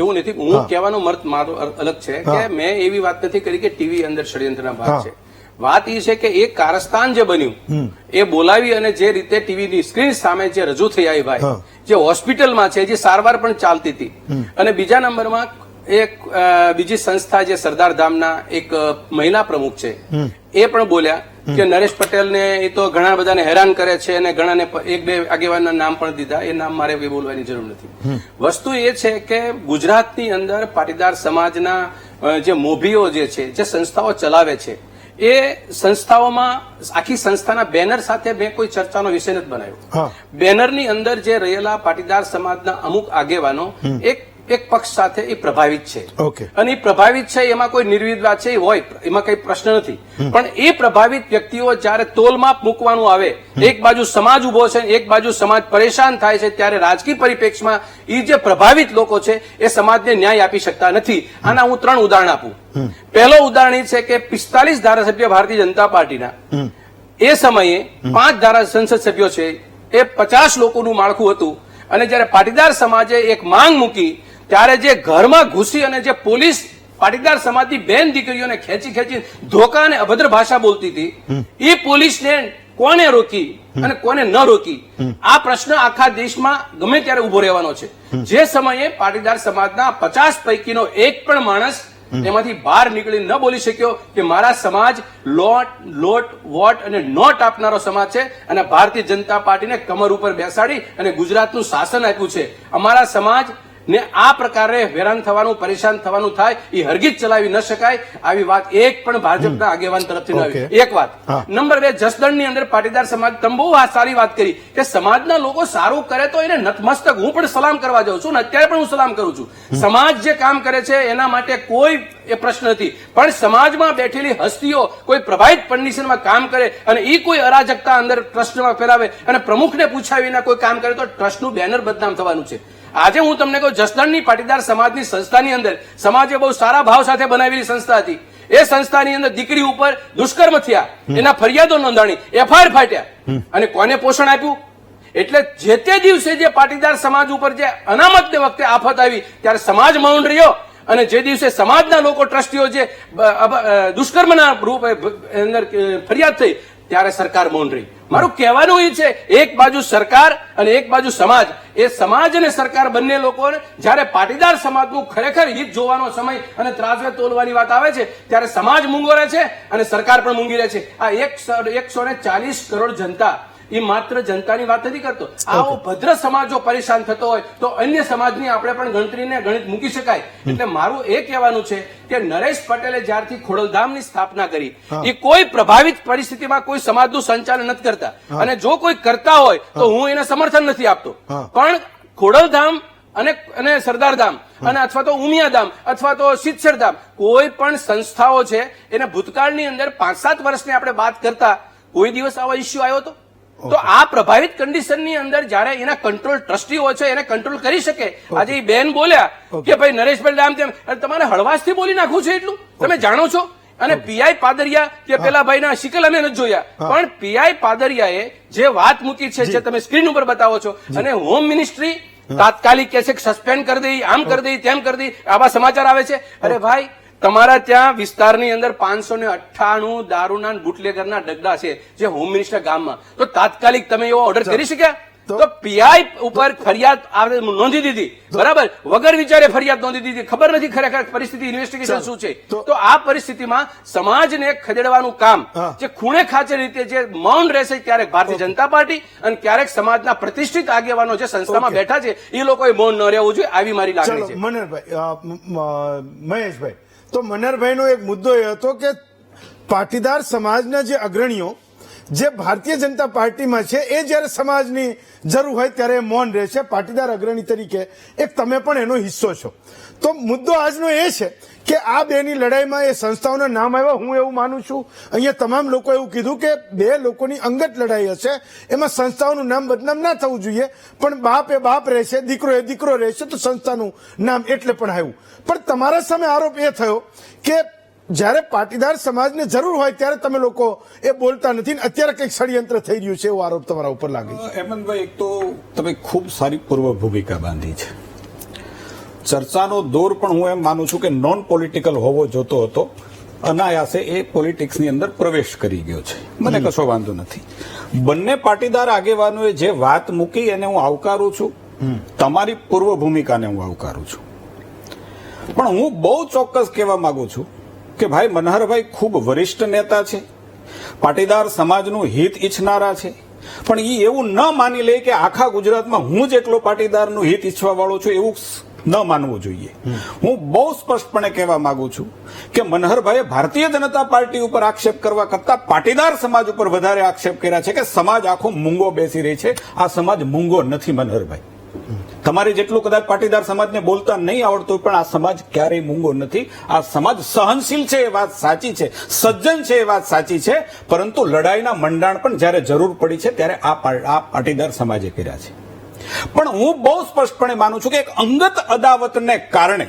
એવું નથી. હું કહેવાનો મર્થ મારો અલગ છે કે મેં એવી વાત નથી કરી કે ટીવી અંદર ષડયંત્રના ભાગ છે. વાત એ છે કે એક કારસ્તાન જે બન્યું એ બોલાવી અને જે રીતે ટીવીની સ્ક્રીન સામે જે રજૂ થઈ આવી ભાઈ, જે હોસ્પિટલમાં છે, જે સારવાર પણ ચાલતી હતી, અને બીજા નંબરમાં એક બીજી સંસ્થા જે સરદાર ધામના એક મહિલા પ્રમુખ છે એ પણ બોલ્યા કે નરેશ પટેલને એ તો ઘણા બધાને હેરાન કરે છે અને ઘણાને 1-2 આગેવાનના નામ પણ દીધા. એ નામ મારે બોલવાની જરૂર નથી. વસ્તુ એ છે કે ગુજરાતની અંદર પાટીદાર સમાજના જે મોભીઓ જે છે, જે સંસ્થાઓ ચલાવે છે, એ સંસ્થાઓમાં આખી સંસ્થાના બેનર સાથે મેં કોઈ ચર્ચાનો વિષય નથી બનાવ્યો. બેનરની અંદર જે રહેલા પાટીદાર સમાજના અમુક આગેવાનો એક પક્ષ સાથે એ પ્રભાવિત છે અને એ પ્રભાવિત છે, એમાં કોઈ નિર્વિવાદ છે હોય, એમાં કઈ પ્રશ્ન નથી. પણ એ પ્રભાવિત વ્યક્તિઓ જયારે તોલમાપ મૂકવાનું આવે, એક બાજુ સમાજ ઉભો છે, એક બાજુ સમાજ પરેશાન થાય છે, ત્યારે રાજકીય પરિપ્રેક્ષમાં એ જે પ્રભાવિત લોકો છે એ સમાજને ન્યાય આપી શકતા નથી. આના હું 3 ઉદાહરણ આપું. પહેલો ઉદાહરણ એ છે કે 45 ધારાસભ્ય ભારતીય જનતા પાર્ટીના એ સમયે 5 સંસદ સભ્યો છે, એ 50 લોકોનું માળખું હતું, અને જયારે પાટીદાર સમાજે એક માંગ મૂકી ત્યારે જે ઘરમાં ઘૂસી અને જે પોલીસ પાટીદાર સમાજની બેન દીકરીઓને ખેંચી ધોકા અને અભદ્ર ભાષા બોલતી હતી, એ પોલીસને કોને રોકી અને કોને ન રોકી, આ પ્રશ્ન આખા દેશમાં ગમે ત્યારે ઉભો રહેવાનો છે. જે સમયે પાટીદાર સમાજના 50 પૈકીનો એક પણ માણસ એમાંથી બહાર નીકળી ન બોલી શક્યો કે મારા સમાજ લોટ વોટ અને નોટ આપનારો સમાજ છે અને ભારતીય જનતા પાર્ટીને કમર ઉપર બેસાડી અને ગુજરાતનું શાસન આપ્યું છે. અમારા સમાજ ને આ પ્રકારે હેરાન થવાનું પરેશાન થવાનું થાય એ હરગીજ ચલાવી ન શકાય. આવી વાત એક પણ ભાજપના આગેવાન તરફથી ન આવી. એક વાત. નંબર 2, જસદણની અંદર પાટીદાર સમાજ, તમે બહુ સારી વાત કરી કે સમાજના લોકો સારું કરે તો એને નતમસ્તક હું પણ સલામ કરવા જાઉં છું ને અત્યારે પણ હું સલામ કરું છું. સમાજ જે કામ કરે છે એના માટે કોઈ એ પ્રશ્ન નથી, પણ સમાજમાં બેઠેલી હસ્તીઓ કોઈ પ્રભાવિત કન્ડિશનમાં કામ કરે અને એ કોઈ અરાજકતા અંદર ટ્રસ્ટમાં ફેલાવે અને પ્રમુખને પૂછ્યા વિના કોઈ કામ કરે તો ટ્રસ્ટનું બેનર બદનામ થવાનું છે. આજે હું તમને કહું, જસદણની પાટીદાર સમાજની સંસ્થાની અંદર સમાજે બહુ સારા ભાવ સાથે બનાવેલી સંસ્થા હતી. એ સંસ્થાની અંદર દીકરી ઉપર દુષ્કર્મ થયા, એના ફરિયાદો નોંધાણી, FIR ફાટ્યા અને કોને પોષણ આપ્યું? એટલે જે તે દિવસે જે પાટીદાર સમાજ ઉપર જે અનામતને વખતે આફત આવી ત્યારે સમાજ મૌન રહ્યો અને જે દિવસે સમાજના લોકો ટ્રસ્ટીઓ જે દુષ્કર્મના રૂપ અંદર ફરિયાદ થઈ ત્યારે સરકાર મૌન રહી. મારું કહેવાનું એ છે, એક બાજુ સરકાર અને એક બાજુ સમાજ. એ સમાજ અને સરકાર બંને લોકોને જ્યારે પાટીદાર સમાજનું ખરેખર હિત જોવાનો સમય અને ત્રાસવે તોલવાની વાત આવે છે ત્યારે સમાજ મૂંગો રહે છે અને સરકાર પણ મૂંગી રહે છે. આ 140 કરોડ જનતા એ માત્ર જનતાની વાત નથી કરતો. આવો ભદ્ર સમાજ જો પરેશાન થતો હોય તો અન્ય સમાજની આપણે પણ ગણતરીને ગણિત મૂકી શકાય. એટલે મારું એ કહેવાનું છે કે નરેશ પટેલે જ્યારથી ખોડલધામની સ્થાપના કરી એ કોઈ પ્રભાવિત પરિસ્થિતિમાં કોઈ સમાજનું સંચાલન નથી કરતા, અને જો કોઈ કરતા હોય તો હું એને સમર્થન નથી આપતો. પણ ખોડલધામ અને સરદારધામ અને અથવા તો ઉમિયાધામ અથવા તો સિદ્ધસરધામ કોઈ પણ સંસ્થાઓ છે એને ભૂતકાળની અંદર 5-7 વર્ષની આપણે વાત કરતા કોઈ દિવસ આવો ઇસ્યુ આવ્યો હતો? તો આ પ્રભાવિત કન્ડિશનની અંદર જયારે એના કંટ્રોલ ટ્રસ્ટીઓ છે એને કંટ્રોલ કરી શકે. આજે એ બેન બોલ્યા કે ભાઈ નરેશભાઈ આમ તેમ, તમારે હળવાશથી બોલી નાખવું છે એટલું તમે જાણો છો? અને પીઆઈ પાદરિયા કે પેલા ભાઈના શિકલ અમે નથી જોયા, પણ પીઆઈ પાદરિયાએ જે વાત મૂકી છે જે તમે સ્ક્રીન ઉપર બતાવો છો, અને હોમ મિનિસ્ટ્રી તાત્કાલિક કે છે સસ્પેન્ડ કરી દઈ, આમ કરી દઈ, તેમ કરી દઈ, આવા સમાચાર આવે છે. અરે ભાઈ, તમારા ત્યાં વિસ્તારની અંદર 598 દારૂના બુટલેગરના ડગડા છે જે હોમ મિનિસ્ટર ગામમાં, તો તાત્કાલિક તમે એવો ઓર્ડર કરી શક્યા? તો પીઆઈ ઉપર ફરિયાદ નોંધી દીધી, બરાબર, વગર વિચારે ફરિયાદ નોંધી દીધી. ખબર નથી ખરેખર પરિસ્થિતિ ઇન્વેસ્ટિગેશન શું છે. તો આ પરિસ્થિતિમાં સમાજને ખદેડવાનું કામ જે ખૂણે ખાચે રીતે જે મૌન રહેશે, ક્યારેક ભારતીય જનતા પાર્ટી અને ક્યારેક સમાજના પ્રતિષ્ઠિત આગેવાનો જે સંસ્થામાં બેઠા છે એ લોકોએ મૌન ન રહેવું જોઈએ, આવી મારી લાગણી છે. મનહરભાઈ, મહેશભાઈ, તો મનહરભાઈનો એક મુદ્દો એ હતો કે પાટીદાર સમાજના જે અગ્રણીઓ જે ભારતીય જનતા પાર્ટીમાં છે એ જ્યારે સમાજની જરૂર હોય ત્યારે મૌન રહે છે. પાટીદાર અગ્રણી તરીકે એક તમે પણ એનો હિસ્સો છો. તો મુદ્દો આજનો એ છે કે આ બેની લડાઈમાં એ સંસ્થાઓના નામ આવ્યા. હું એવું માનું છું, અહીંયા તમામ લોકો એવું કીધું કે બે લોકોની અંગત લડાઈ હશે, એમાં સંસ્થાઓનું નામ બદનામ ના થવું જોઈએ, પણ બાપ એ બાપ રહેશે, દીકરો એ દીકરો રહેશે, તો સંસ્થાનું નામ એટલે પણ આવ્યું. પણ તમારા સામે આરોપ એ થયો કે જ્યારે પાટીદાર સમાજને જરૂર હોય ત્યારે તમે લોકો એ બોલતા નથી, અત્યારે કંઈક ષડયંત્ર થઈ રહ્યું છે એવો આરોપ તમારા ઉપર લાગે છે. હેમંતભાઈ, એક તો તમે ખૂબ સારી પૂર્વ ભૂમિકા બાંધી છે. ચર્ચાનો દોર પણ હું એમ માનું છું કે નોન પોલિટિકલ હોવો જોતો હતો, અનાયાસે એ પોલિટિક્સની અંદર પ્રવેશ કરી ગયો છે. મને કશો વાંધો નથી. બંને પાટીદાર આગેવાનોએ જે વાત મૂકી એને હું આવકારું છું, તમારી પૂર્વ ભૂમિકાને હું આવકારું છું. પણ હું બહુ ચોક્કસ કહેવા માંગુ છું કે ભાઈ મનહરભાઈ ખૂબ વરિષ્ઠ નેતા છે, પાટીદાર સમાજનું હિત ઈચ્છનારા છે, પણ એ એવું ન માની લે કે આખા ગુજરાતમાં હું જ એકલો પાટીદારનું હિત ઈચ્છવા વાળો છું, એવું ન માનવું જોઈએ. હું બહુ સ્પષ્ટપણે કહેવા માંગુ છું કે મનહરભાઈએ ભારતીય જનતા પાર્ટી ઉપર આક્ષેપ કરવા કરતા પાટીદાર સમાજ ઉપર વધારે આક્ષેપ કર્યા છે કે સમાજ આખો મૂંગો બેસી રહી છે. આ સમાજ મૂંગો નથી મનહરભાઈ. તમારે જેટલું કદાચ પાટીદાર સમાજને બોલતા નહીં આવડતું પણ આ સમાજ ક્યારેય મૂંગો નથી. આ સમાજ સહનશીલ છે એ વાત સાચી છે, સજ્જન છે એ વાત સાચી છે, પરંતુ લડાઈના મંડાણ પણ જ્યારે જરૂર પડી છે ત્યારે આ પાટીદાર સમાજે કર્યા છે. પણ હું બહુ સ્પષ્ટપણે માનું છું કે એક અંગત અદાવતને કારણે,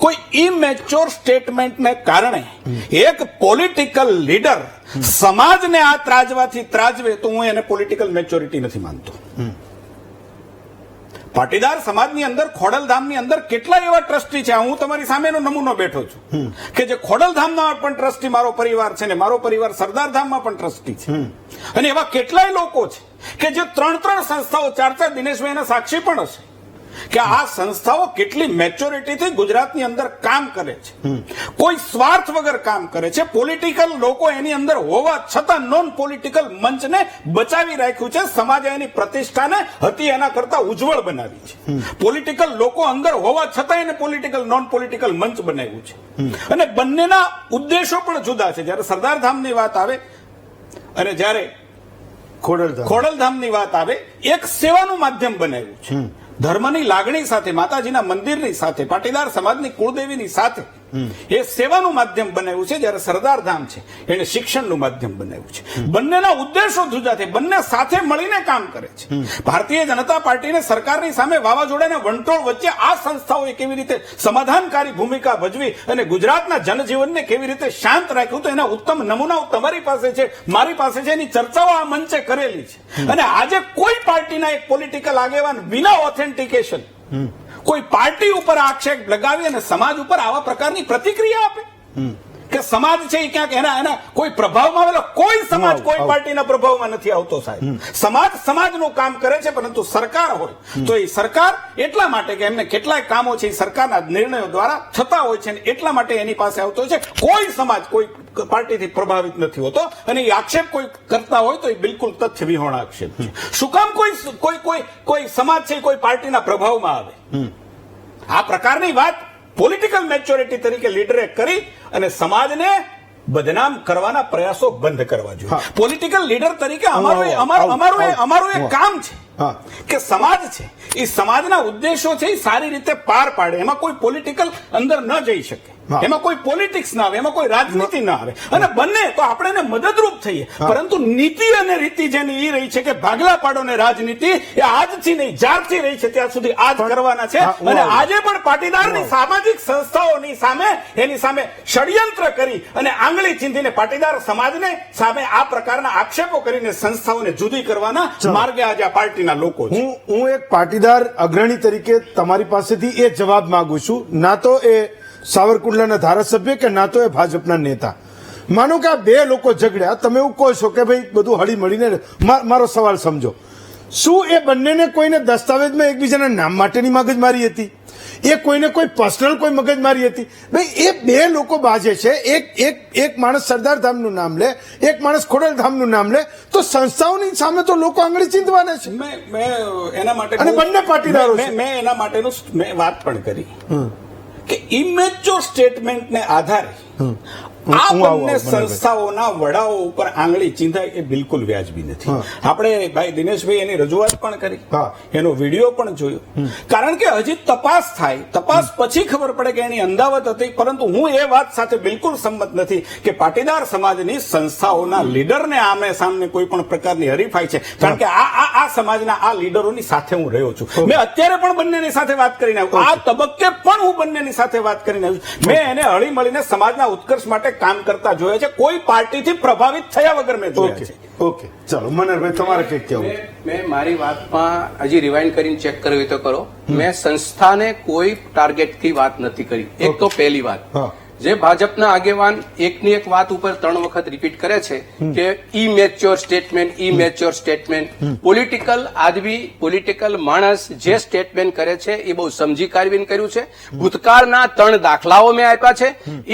કોઈ ઇમેચ્યોર સ્ટેટમેન્ટને કારણે એક પોલિટિકલ લીડર સમાજને આ ત્રાજવાથી ત્રાજવે તો હું એને પોલિટિકલ મેચ્યોરિટી નથી માનતો. પાટીદાર સમાજની અંદર ખોડલધામની અંદર કેટલા એવા ટ્રસ્ટી છે, હું તમારી સામેનો નમૂનો બેઠો છું કે જે ખોડલધામના પણ ટ્રસ્ટી મારો પરિવાર છે ને મારો પરિવાર સરદારધામમાં પણ ટ્રસ્ટી છે. અને એવા કેટલાય લોકો છે કે જે 3 સંસ્થાઓ, 4 દિનેશભાઈ એના સાક્ષી પણ હશે, કે આ સંસ્થાઓ કેટલી મેચ્યોરિટીથી ગુજરાતની અંદર કામ કરે છે, કોઈ સ્વાર્થ વગર કામ કરે છે. પોલિટિકલ લોકો એની અંદર હોવા છતાં નોન પોલિટિકલ મંચને બચાવી રાખ્યું છે. સમાજે એની પ્રતિષ્ઠાને હતી એના કરતા ઉજ્જવળ બનાવી છે. પોલિટિકલ લોકો અંદર હોવા છતાં એને પોલિટિકલ નોન પોલિટિકલ મંચ બનાવ્યું છે. અને બંનેના ઉદ્દેશો પણ જુદા છે. જ્યારે સરદારધામની વાત આવે અને જ્યારે ખોડલધામની વાત આવે, એક સેવાનું માધ્યમ બનાવ્યું છે. ધર્મની લાગણી સાથે, માતાજીના મંદિરની સાથે, પાટીદાર સમાજની કુળદેવીની સાથે એ સેવાનું માધ્યમ બનાવ્યું છે. જ્યારે સરદારધામ છે એને શિક્ષણનું માધ્યમ બનાવ્યું છે. બંનેના ઉદ્દેશો જુદા છે, બંને સાથે મળીને કામ કરે છે. ભારતીય જનતા પાર્ટીને સરકારની સામે વાવાઝોડાના વંટોળ વચ્ચે આ સંસ્થાઓએ કેવી રીતે સમાધાનકારી ભૂમિકા ભજવી અને ગુજરાતના જનજીવનને કેવી રીતે શાંત રાખ્યું, તો એના ઉત્તમ નમૂનાઓ તમારી પાસે છે, મારી પાસે છે. એની ચર્ચાઓ આ મંચે કરેલી છે. અને આજે કોઈ પાર્ટીના એક પોલિટિકલ આગેવાન વિના ઓથેન્ટિકેશન કોઈ પાર્ટી ઉપર આક્ષેપ લગાવી અને સમાજ ઉપર આવા પ્રકારની પ્રતિક્રિયા આપે કે સમાજ છે એ ક્યાંક એના કોઈ પ્રભાવમાં આવેલો, કોઈ સમાજ કોઈ પાર્ટીના પ્રભાવમાં નથી આવતો સાહેબ. સમાજ સમાજનું કામ કરે છે, પરંતુ સરકાર હોય તો એ સરકાર એટલા માટે કે એમને કેટલાય કામો છે એ સરકારના નિર્ણયો દ્વારા થતા હોય છે, એટલા માટે એની પાસે આવતો હોય છે. કોઈ સમાજ કોઈ પાર્ટીથી પ્રભાવિત નથી હોતો, અને એ આક્ષેપ કોઈ કરતા હોય તો એ બિલકુલ તથ્ય વિહોણ આક્ષેપ છે. શું કામ કોઈ સમાજ છે કોઈ પાર્ટીના પ્રભાવમાં આવે? આ પ્રકારની વાત પોલિટિકલ મેચ્યોરિટી તરીકે લીડરે કરી અને સમાજને બદનામ કરવાના પ્રયાસો બંધ કરવા જોઈએ. પોલિટિકલ લીડર તરીકે અમારું એક કામ છે કે સમાજ છે એ સમાજના ઉદ્દેશો છે એ સારી રીતે પાર પાડે. એમાં કોઈ પોલિટિકલ અંદર ન જઈ શકે, એમાં કોઈ પોલિટિક્સ ના આવે, એમાં કોઈ રાજનીતિ ના આવે. અને બંને તો આપણે એને મદદરૂપ થઈએ, પરંતુ નીતિ અને રીતિ જેની એ રહી છે કે ભાગલા પાડો ને રાજનીતિ, એ આજથી નહીં જ્યારથી રહી છે ત્યાં સુધી આજ કરવાના છે. અને આજે પણ પાટીદારની સામાજિક સંસ્થાઓની સામે એની સામે ષડયંત્ર કરી અને આંગળી ચીંધીને પાટીદાર સમાજને સામે આ પ્રકારના આક્ષેપો કરીને સંસ્થાઓને જુદી કરવાના માર્ગે આજે આ પાર્ટીના લોકો છે. હું એક પાટીદાર અગ્રણી તરીકે તમારી પાસેથી એ જવાબ માંગુ છું, ના તો એ સાવરકુંડલાના ધારાસભ્ય કે ના તો એ ભાજપના નેતા. માનો કે આ બે લોકો ઝઘડ્યા, તમે એવું કહો છો કે ભાઈ બધું હળી મળીને. મારો સવાલ સમજો, શું એ બંનેને કોઈને દસ્તાવેજમાં એકબીજાના નામ માટેની મગજમારી હતી? એ કોઈને કોઈ પર્સનલ કોઈ મગજમારી હતી? ભાઈ એ બે લોકો બાજે છે, એક માણસ સરદારધામનું નામ લે, એક માણસ ખોડલધામનું નામ લે, તો સંસ્થાઓની સામે તો લોકો આંગળી ચીંધવાના છે. મેં એના માટે અને બંને પાટીદારો છે. મેં એના માટેનું મેં વાત પણ કરી કે ઇમેચ્યોર સ્ટેટમેન્ટને આધારે આ બંને સંસ્થાઓના વડાઓ ઉપર આંગળી ચીંધાય એ બિલકુલ વ્યાજબી નથી. આપણે ભાઈ દિનેશભાઈ એની રજૂઆત પણ કરી, એનો વિડીયો પણ જોયો. કારણ કે હજી તપાસ થાય, તપાસ પછી ખબર પડે કે એની અંદાવત હતી. પરંતુ હું એ વાત સાથે બિલકુલ સંમત નથી કે પાટીદાર સમાજની સંસ્થાઓના લીડરને આમે સામને કોઈ પણ પ્રકારની હરીફાઈ છે. કારણ કે આ સમાજના આ લીડરોની સાથે હું રહ્યો છું. મેં અત્યારે પણ બંનેની સાથે વાત કરીને આવ્યો, આ તબક્કે પણ હું બંનેની સાથે વાત કરીને આવ્યો. મેં એને હળી મળીને સમાજના ઉત્કર્ષ માટે કામ કરતા જોયા છે, કોઈ પાર્ટીથી પ્રભાવિત થયા વગર મેં જોયા છે. ઓકે, ચાલો મનહરભાઈ તમારે કંઈક કહેવું? મેં મારી વાતમાં હજી રિવાઇન્ડ કરીને ચેક કરવી તો કરો. મેં સંસ્થાને કોઈ ટાર્ગેટથી વાત નથી કરી. એક તો પહેલી વાત, જે ભાજપના આગેવાન એકની એક વાત ઉપર 3 વખત રિપીટ કરે છે કે ઇમેચ્યોર સ્ટેટમેન્ટ. પોલિટિકલ આદમી, પોલિટિકલ માણસ જે સ્ટેટમેન્ટ કરે છે એ બહુ સમજી કાઢવીને કર્યું છે. ભૂતકાળના 3 દાખલાઓ મેં આપ્યા છે.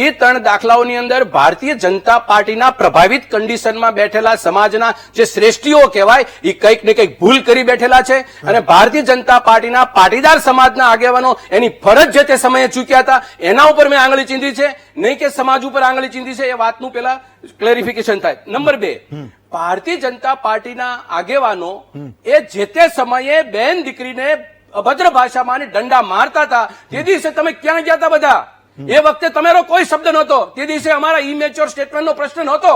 એ 3 દાખલાઓની અંદર ભારતીય જનતા પાર્ટીના પ્રભાવિત કન્ડિશનમાં બેઠેલા સમાજના જે શ્રેષ્ઠીઓ કહેવાય એ કંઈક ને કંઈક ભૂલ કરી બેઠેલા છે. અને ભારતીય જનતા પાર્ટીના પાટીદાર સમાજના આગેવાનો એની ફરજ જે તે સમયે ચૂક્યા હતા એના ઉપર મેં આંગળી ચીંધી છે, નહીં કે સમાજ ઉપર આંગળી ચીંધી છે. એ વાતનું પેલા ક્લેરિફિકેશન થાય. નંબર 2, ભારતીય જનતા પાર્ટીના આગેવાનો એ જે તે સમયે બેન દીકરીને અભદ્ર ભાષામાં દંડા મારતા હતા તે દિવસે તમે ક્યાં ગયા હતા બધા? એ વખતે તમારો કોઈ શબ્દ નહોતો. તે દિવસે અમારા ઇમેચ્યોર સ્ટેટમેન્ટનો પ્રશ્ન નહોતો.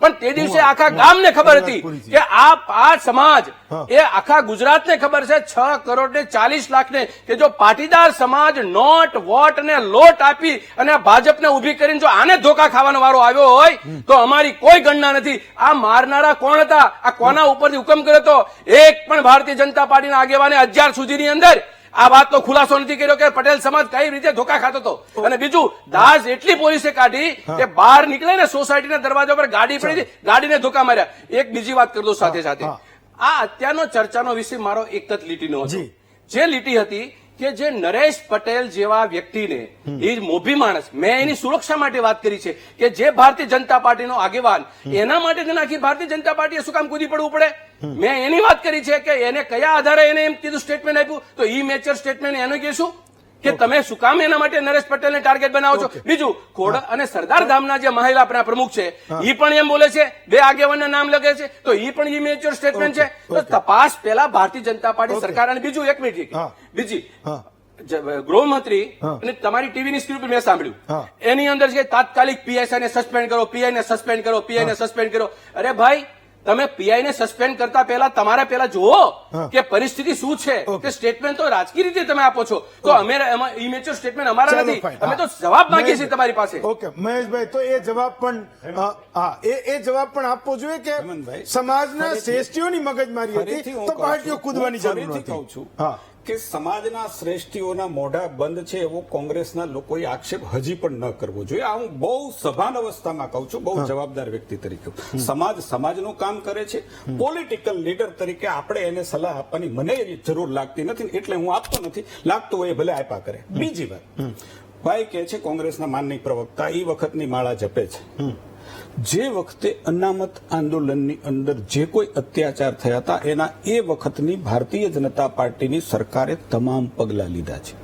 પણ તે દિવસે આખા ગામને ખબર હતી કે આ સમાજ એ આખા ગુજરાતને ખબર છે 6,40,00,000 કે જો પાટીદાર સમાજ નોટ વોટ ને લોટ આપી અને ભાજપને ઉભી કરીને જો આને ધોકા ખાવાનો વારો આવ્યો હોય તો અમારી કોઈ ગણના નથી. આ મારનારા કોણ હતા? આ કોના ઉપરથી હુકમ કર્યો હતો? એક પણ ભારતીય જનતા પાર્ટીના આગેવાને અત્યાર સુધીની અંદર આ વાતનો ખુલાસો નથી કર્યો કે પટેલ સમાજ કઈ રીતે ધોકા ખાતો હતો. અને બીજું, દાઝ એટલી પોલીસે કાઢી કે બહાર નીકળે ને સોસાયટીના દરવાજા પર ગાડી પડી હતી, ગાડીને ધોકા માર્યા. એક બીજી વાત કરી દઉં સાથે સાથે, આ અત્યારનો ચર્ચાનો વિષય મારો એક જ લીટીનો હતો. જે લીટી હતી કે જે નરેશ પટેલ જેવા વ્યક્તિને એ મોભી માણસ, મેં એની સુરક્ષા માટે વાત કરી છે કે જે ભારતીય જનતા પાર્ટીનો આગેવાન, એના માટે તેને આખી ભારતીય જનતા પાર્ટીએ શું કામ કૂદી પડવું પડે? મેં એની વાત કરી છે કે એને કયા આધારે એને એમ કીધું સ્ટેટમેન્ટ આપ્યું, તો ઈ મેચર સ્ટેટમેન્ટ એને કહેશું કે તમે શું કામ એના માટે નરેશ પટેલને ટાર્ગેટ બનાવો છો? બીજું, ખોડા અને સરદાર ધામના જે મહિલા આપણા પ્રમુખ છે ઈ પણ એમ બોલે છે, બે આગેવાનના નામ લગે છે, તો ઈ પણ ઈ મેચ્યોર સ્ટેટમેન્ટ છે. તો તપાસ પહેલા ભારતીય જનતા પાર્ટી સરકાર. અને બીજું એક મિનિટ, બીજી ગૃહમંત્રી અને તમારી ટીવીની સ્ક્રિપ્ટ મેં સાંભળ્યું, એની અંદર છે તાત્કાલિક પીએસઆઈ ને સસ્પેન્ડ કરો, પીઆઈ ને સસ્પેન્ડ કરો, પીઆઈ ને સસ્પેન્ડ કરો. અરે ભાઈ, તમે પીઆઈ ને સસ્પેન્ડ કરતા પહેલા તમારે પહેલા જુઓ કે પરિસ્થિતિ શું છે. કે સ્ટેટમેન્ટ તો રાજકીય રીતે તમે આપો છો, તો અમે ઇમેચ્યોર સ્ટેટમેન્ટ અમારા નથી, અમે તો જવાબ માંગીએ છીએ તમારી પાસે. ઓકે મહેશભાઈ, તો એ જવાબ પણ એ જવાબ પણ આપવો જોઈએ કે હેમંતભાઈ, સમાજના શ્રેષ્ઠીઓની મગજમારી હતી ફરીથી હું તો કહું પાર્ટીઓ છું, કૂદવાની હું જરૂર ફરીથી નથી. કહું છું હા, કે સમાજના શ્રેષ્ઠીઓના મોઢા બંધ છે એવો કોંગ્રેસના લોકોએ આક્ષેપ હજી પણ ન કરવો જોઈએ. આ હું બહુ સભાન અવસ્થામાં કહું છું, બહુ જવાબદાર વ્યક્તિ તરીકે. સમાજ સમાજનું કામ કરે છે. પોલિટિકલ લીડર તરીકે આપણે એને સલાહ આપવાની મને એવી જરૂર લાગતી નથી, એટલે હું આપતો નથી. લાગતું હોય એ ભલે આપ્યા કરે. બીજી વાત, ભાઈ કે છે કોંગ્રેસના માનની પ્રવક્તા એ વખતની માળા જપે છે. જે વખતે અનામત આંદોલનની અંદર જે કોઈ અત્યાચાર થયા હતા એના એ વખતની ભારતીય જનતા પાર્ટીની સરકારે તમામ પગલાં લીધા છે.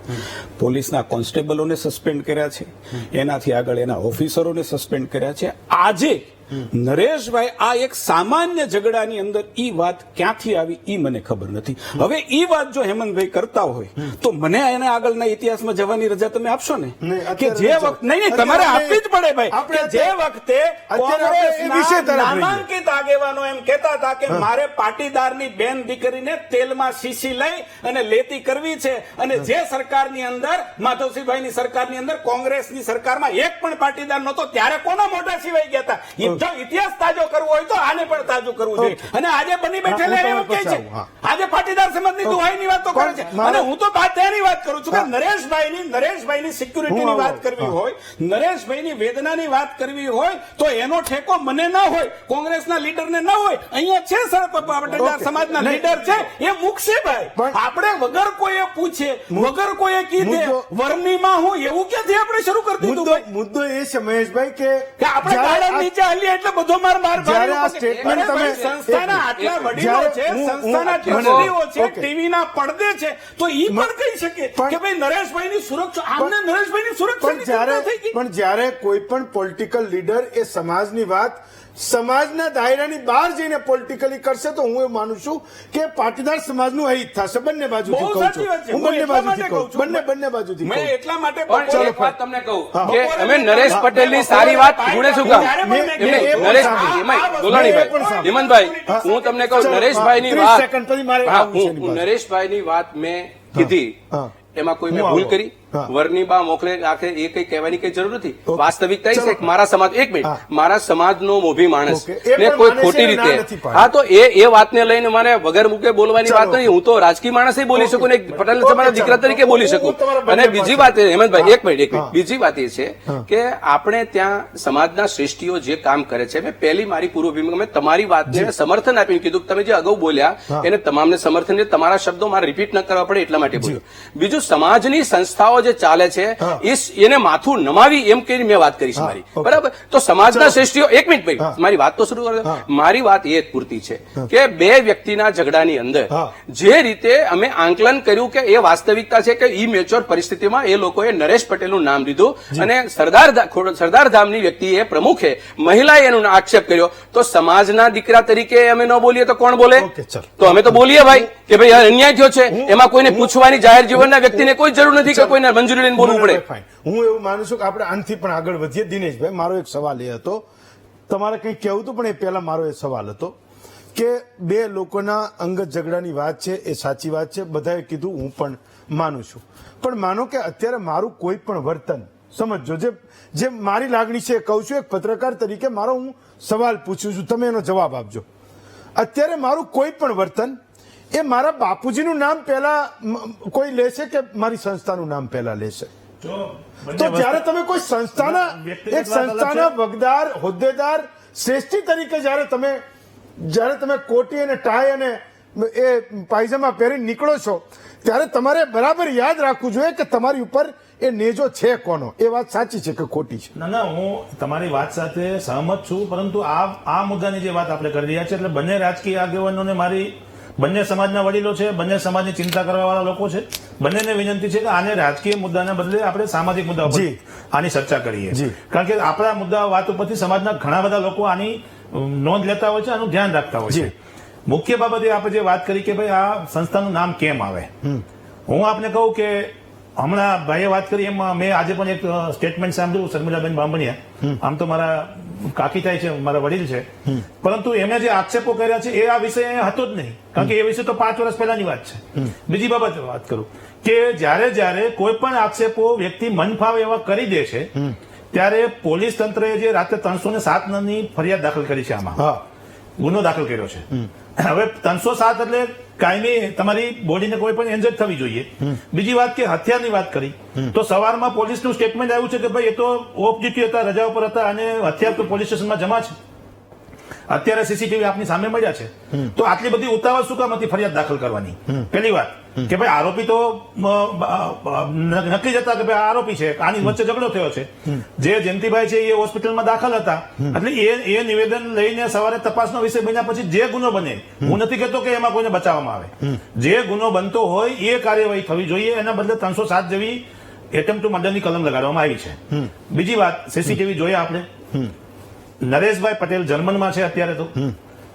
પોલીસના કોન્સ્ટેબલોને સસ્પેન્ડ કર્યા છે, એનાથી આગળ એના ઓફિસરોને સસ્પેન્ડ કર્યા છે. આજે નરેશભાઈ આ એક સામાન્ય ઝઘડાની અંદર ઈ વાત ક્યાંથી આવી ઈ મને ખબર નથી. હવે ઈ વાત જો હેમંતભાઈ કરતા હોય તો મને એને આગળના ઇતિહાસમાં જવાની રજા તમે આપશો ને? કે જે વખત નહીં, તમારે આપવી જ પડે ભાઈ. કે જે વખતે કોંગ્રેસના નામાંકિત આગેવાનો એમ કહેતા હતા કે મારે પાટીદારની બેન દીકરીને તેલમાં શીશી લઈ અને લેતી કરવી છે, અને જે સરકારની અંદર માધવસિંહભાઈની સરકારની અંદર કોંગ્રેસની સરકારમાં એક પણ પાટીદાર નહોતો, ત્યારે કોના મોઢા સિવાય ગયા હતા? જો ઇતિહાસ તાજો કરવો હોય તો આને પણ તાજું કરવું જોઈએ. અને આજે બની બેઠેલા એવું કહે છે, આજે પાટીદાર સમાજની દુહાઈની વાતો કરે છે. અને હું તો તેની વાત કરું છું કે નરેશભાઈની સિક્યુરિટીની વાત કરવી હોય, નરેશભાઈની વેદનાની વાત કરવી હોય તો એનો ઠેકો મને ન હોય, કોંગ્રેસના લીડરને ન હોય. અહીંયા છે પાટીદાર સમાજના લીડર છે, એ મૂકશે ભાઈ. આપણે વગર કોઈએ પૂછે, વગર કોઈએ કીધે વર્ણીમાં હું એવું ક્યાંથી આપણે શરૂ કરી દીધું? મુદ્દો એ છે મહેશભાઈ કે આપણે ગાર્ડન નીચે હલીએ એટલે બધો માર બહાર જ્યારે આ સ્ટેટમેન્ટ તમે સંસ્થાના આટલા વડીલો છે, સંસ્થાના ટ્રસ્ટીઓ છે, ટીવીના પડદે છે, તો ઈ પણ કહી શકે કે ભાઈ નરેશભાઈની સુરક્ષા, આમને નરેશભાઈની સુરક્ષા પણ જ્યારે કોઈ પણ પોલિટિકલ લીડર એ સમાજની વાત સમાજના દાયરાની બહાર જઈને પોલિટિકલી કરશે તો હું એવું માનું છું કે પાટીદાર સમાજનું અહિત થશે. બંને બાજુથી કહું છું, હું બંને બાજુથી કહું છું, બંને બાજુથી મેં એટલા માટે પણ એક વાત તમને કહું કે અમે નરેશ પટેલની સારી વાત ગુણે શું કામ નરેશભાઈ, હેમંતભાઈ, હું તમને કહું નરેશભાઈની વાત, હું નરેશભાઈની વાત મેં કીધી, એમાં કોઈ મેં ભૂલ કરી? વરની બા મોકલે આખે એ કઈ કહેવાની કઈ જરૂર નથી. વાસ્તવિકતા એ છે કે મારા સમાજ, એક મિનિટ, મારા સમાજનો મોભી માણસ ને કોઈ ખોટી રીતે, હા, તો એ વાતને લઈને મને વગર મૂકે બોલવાની વાત નહીં. હું તો રાજકીય માણસે બોલી શકું ને પટેલ સમાજના દીકરા તરીકે બોલી શકું. અને બીજી વાત, હેમંતભાઈ એક મિનિટ, બીજી વાત એ છે કે આપણે ત્યાં સમાજના શ્રેષ્ઠીઓ જે કામ કરે છે, મેં પહેલી મારી પૂર્વ ભૂમિકા મેં તમારી વાતને સમર્થન આપીને કીધું, તમે જે અગાઉ બોલ્યા એને તમામને સમર્થન, તમારા શબ્દો મારે રિપીટ ન કરવા પડે એટલા માટે બોલ્યો. બીજું, સમાજની સંસ્થાઓ જે ચાલે છે એને માથું નમાવી એમ કહીને મેં વાત કરી છે મારી, બરાબર? તો સમાજના શ્રેષ્ઠીઓ, એક મિનિટ ભાઈ, મારી વાત તો શરૂ કરો. મારી વાત એ જ પૂરતી છે કે બે વ્યક્તિના ઝઘડાની અંદર જે રીતે અમે આંકલન કર્યું કે એ વાસ્તવિકતા છે કે ઈ મેચ્યોર પરિસ્થિતિમાં એ લોકોએ નરેશ પટેલનું નામ લીધું અને સરદાર ધામની વ્યક્તિએ, પ્રમુખે, મહિલાએ એનો આક્ષેપ કર્યો, તો સમાજના દીકરા તરીકે અમે ન બોલીએ તો કોણ બોલે? તો અમે તો બોલીએ ભાઈ કે ભાઈ અન્યાય થયો છે, એમાં કોઈને પૂછવાની જાહેર જીવનના વ્યક્તિને કોઈ જરૂર નથી કે કોઈને મંજૂરી લઈને બોલવું પડે. હું એવું માનું છું કે આપણે આનથી પણ આગળ વધીએ. દિનેશભાઈ, મારો એક સવાલ એ હતો, તમારે કંઈક કહેવું હતું પણ એ પહેલા મારો એ સવાલ હતો કે બે લોકોના અંગત ઝઘડાની વાત છે, એ સાચી વાત છે, બધાએ કીધું, હું પણ માનું છું. પણ માનો કે અત્યારે મારું કોઈ પણ વર્તન સમજો, જે મારી લાગણી છે એ કહું છું, એક પત્રકાર તરીકે મારો હું સવાલ પૂછું છું, તમે એનો જવાબ આપજો. અત્યારે મારું કોઈ પણ વર્તન એ મારા બાપુજીનું નામ પહેલા કોઈ લેશે કે મારી સંસ્થાનું નામ પહેલા લેશે? તો જ્યારે તમે કોઈ સંસ્થાના વગદાર, હોદ્દેદાર, શ્રેષ્ઠી તરીકે જ્યારે તમે કોટી અને ટાઈ અને એ પાયજામા પહેરી નીકળો છો ત્યારે તમારે બરાબર યાદ રાખવું જોઈએ કે તમારી ઉપર એ નેજો છે કોનો. એ વાત સાચી છે કે ખોટી છે? ના હું તમારી વાત સાથે સહમત છું, પરંતુ આ મુદ્દાની જે વાત આપણે કરી રહ્યા છીએ એટલે બંને રાજકીય આગેવાનોને મારી બંને સમાજના વડીલો છે, બંને સમાજની ચિંતા કરવા વાળા લોકો છે, બંનેને વિનંતી છે કે આને રાજકીય મુદ્દાના બદલે આપણે સામાજિક મુદ્દા પર આની ચર્ચા કરીએ. કારણ કે આપણા મુદ્દા વાત ઉપરથી સમાજના ઘણા બધા લોકો આની નોંધ લેતા હોય છે, આનું ધ્યાન રાખતા હોય છે. મુખ્ય બાબતે આપણે જે વાત કરી કે ભાઈ આ સંસ્થાનું નામ કેમ આવે, હું આપને કહું કે હમણાં ભાઈએ વાત કરી એમાં મેં આજે પણ એક સ્ટેટમેન્ટ સાંભળ્યું શર્મિલાબેન બામણિયા, આમ તો મારા કાકી થાય છે, મારા વડીલ છે, પરંતુ એમણે જે આક્ષેપો કર્યા છે એ આ વિષય હતો જ નહીં. કારણ કે એ વિષય તો 5 વર્ષ પહેલાની વાત છે. બીજી બાબત વાત કરું કે જ્યારે કોઈ પણ આક્ષેપો વ્યક્તિ મન ફાવે એવા કરી દે છે ત્યારે પોલીસ તંત્રએ જે રાત્રે 307 ની ફરિયાદ દાખલ કરી છે, આમાં ગુનો દાખલ કર્યો છે. હવે 307 એટલે કાયમી તમારી બોડીને કોઈ પણ ઇન્જર થવી જોઈએ. બીજી વાત કે હત્યાની વાત કરી તો સવારમાં પોલીસનું સ્ટેટમેન્ટ આવ્યું છે કે ભાઈ એ તો ઓફ ડ્યુટી હતા, રજા ઉપર હતા અને હત્યા તો પોલીસ સ્ટેશનમાં જમા છે. અત્યારે સીસીટીવી આપની સામે મળ્યા છે, તો આટલી બધી ઉતાવળ શું કામ હતી ફરિયાદ દાખલ કરવાની? પહેલી વાત કે ભાઈ આરોપી તો નક્કી જ હતા કે ભાઈ આરોપી છે, આની વચ્ચે ઝઘડો થયો છે. જે જયંતિભાઈ છે એ હોસ્પિટલમાં દાખલ હતા, એટલે એ નિવેદન લઈને સવારે તપાસનો વિષય બન્યા પછી જે ગુનો બને, હું નથી કહેતો કે એમાં કોઈને બચાવવામાં આવે, જે ગુનો બનતો હોય એ કાર્યવાહી થવી જોઈએ. એના બદલે 307 જેવી એટેમ્પ ટુ મર્ડરની કલમ લગાડવામાં આવી છે. બીજી વાત, સીસીટીવી જોયા આપણે. નરેશભાઈ પટેલ જર્મનમાં છે અત્યારે. તો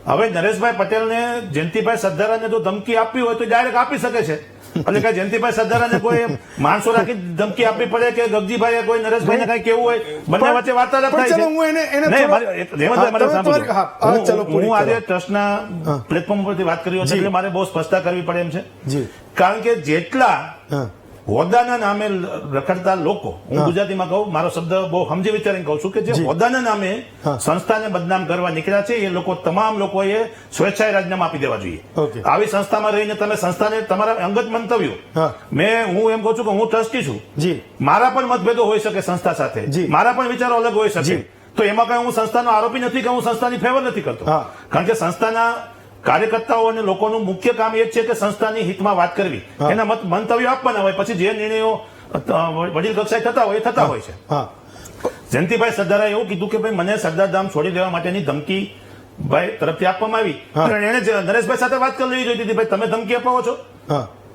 હવે નરેશભાઈ પટેલને જયંતિભાઈ સદ્ધારાને જો ધમકી આપવી હોય તો ડાયરેક્ટ આપી શકે છે. એટલે કે જયંતિભાઈ સદ્ધારાને કોઈ માણસો રાખી ધમકી આપવી પડે કે ગગજીભાઈ કોઈ નરેશભાઈને કઈ કેવું હોય, બંને વચ્ચે વાર્તાલાપ થાય છે. હું આજે ટ્રસ્ટના પ્લેટફોર્મ પરથી વાત કરી એટલે મારે બહુ સ્પષ્ટતા કરવી પડે એમ છે. કારણ કે જેટલા હોદ્દાના નામે રખડતા લોકો, હું ગુજરાતીમાં કહું, મારો શબ્દ બહુ સમજી વિચારીને કહું છું કે જે હોદ્દાના નામે સંસ્થાને બદનામ કરવા નીકળ્યા છે એ લોકો તમામ લોકોએ સ્વેચ્છાએ રાજીનામું આપી દેવા જોઈએ. આવી સંસ્થામાં રહીને તમે સંસ્થાને તમારા અંગત મંતવ્યો, હું એમ કહું છું કે હું ટ્રસ્ટી છું, મારા પણ મતભેદો હોઈ શકે સંસ્થા સાથે, મારા પણ વિચારો અલગ હોઈ શકે, તો એમાં કઈ હું સંસ્થાનો આરોપી નથી કે હું સંસ્થાની ફેવર નથી કરતો. કારણ કે સંસ્થાના કાર્યકર્તાઓ અને લોકોનું મુખ્ય કામ એ જ છે કે સંસ્થાની હિતમાં વાત કરવી, એના મંતવ્યો આપવાના હોય, પછી જે નિર્ણયો વડીલ કક્ષાએ થતા હોય એ થતા હોય છે. જયંતિભાઈ સદ્ધારાએ એવું કીધું કે ભાઈ મને સરદારધામ છોડી દેવા માટેની ધમકી ભાઈ તરફથી આપવામાં આવી. એને નરેશભાઈ સાથે વાત કરી લેવી જોઈતી હતી, ભાઈ તમે ધમકી અપાવો છો.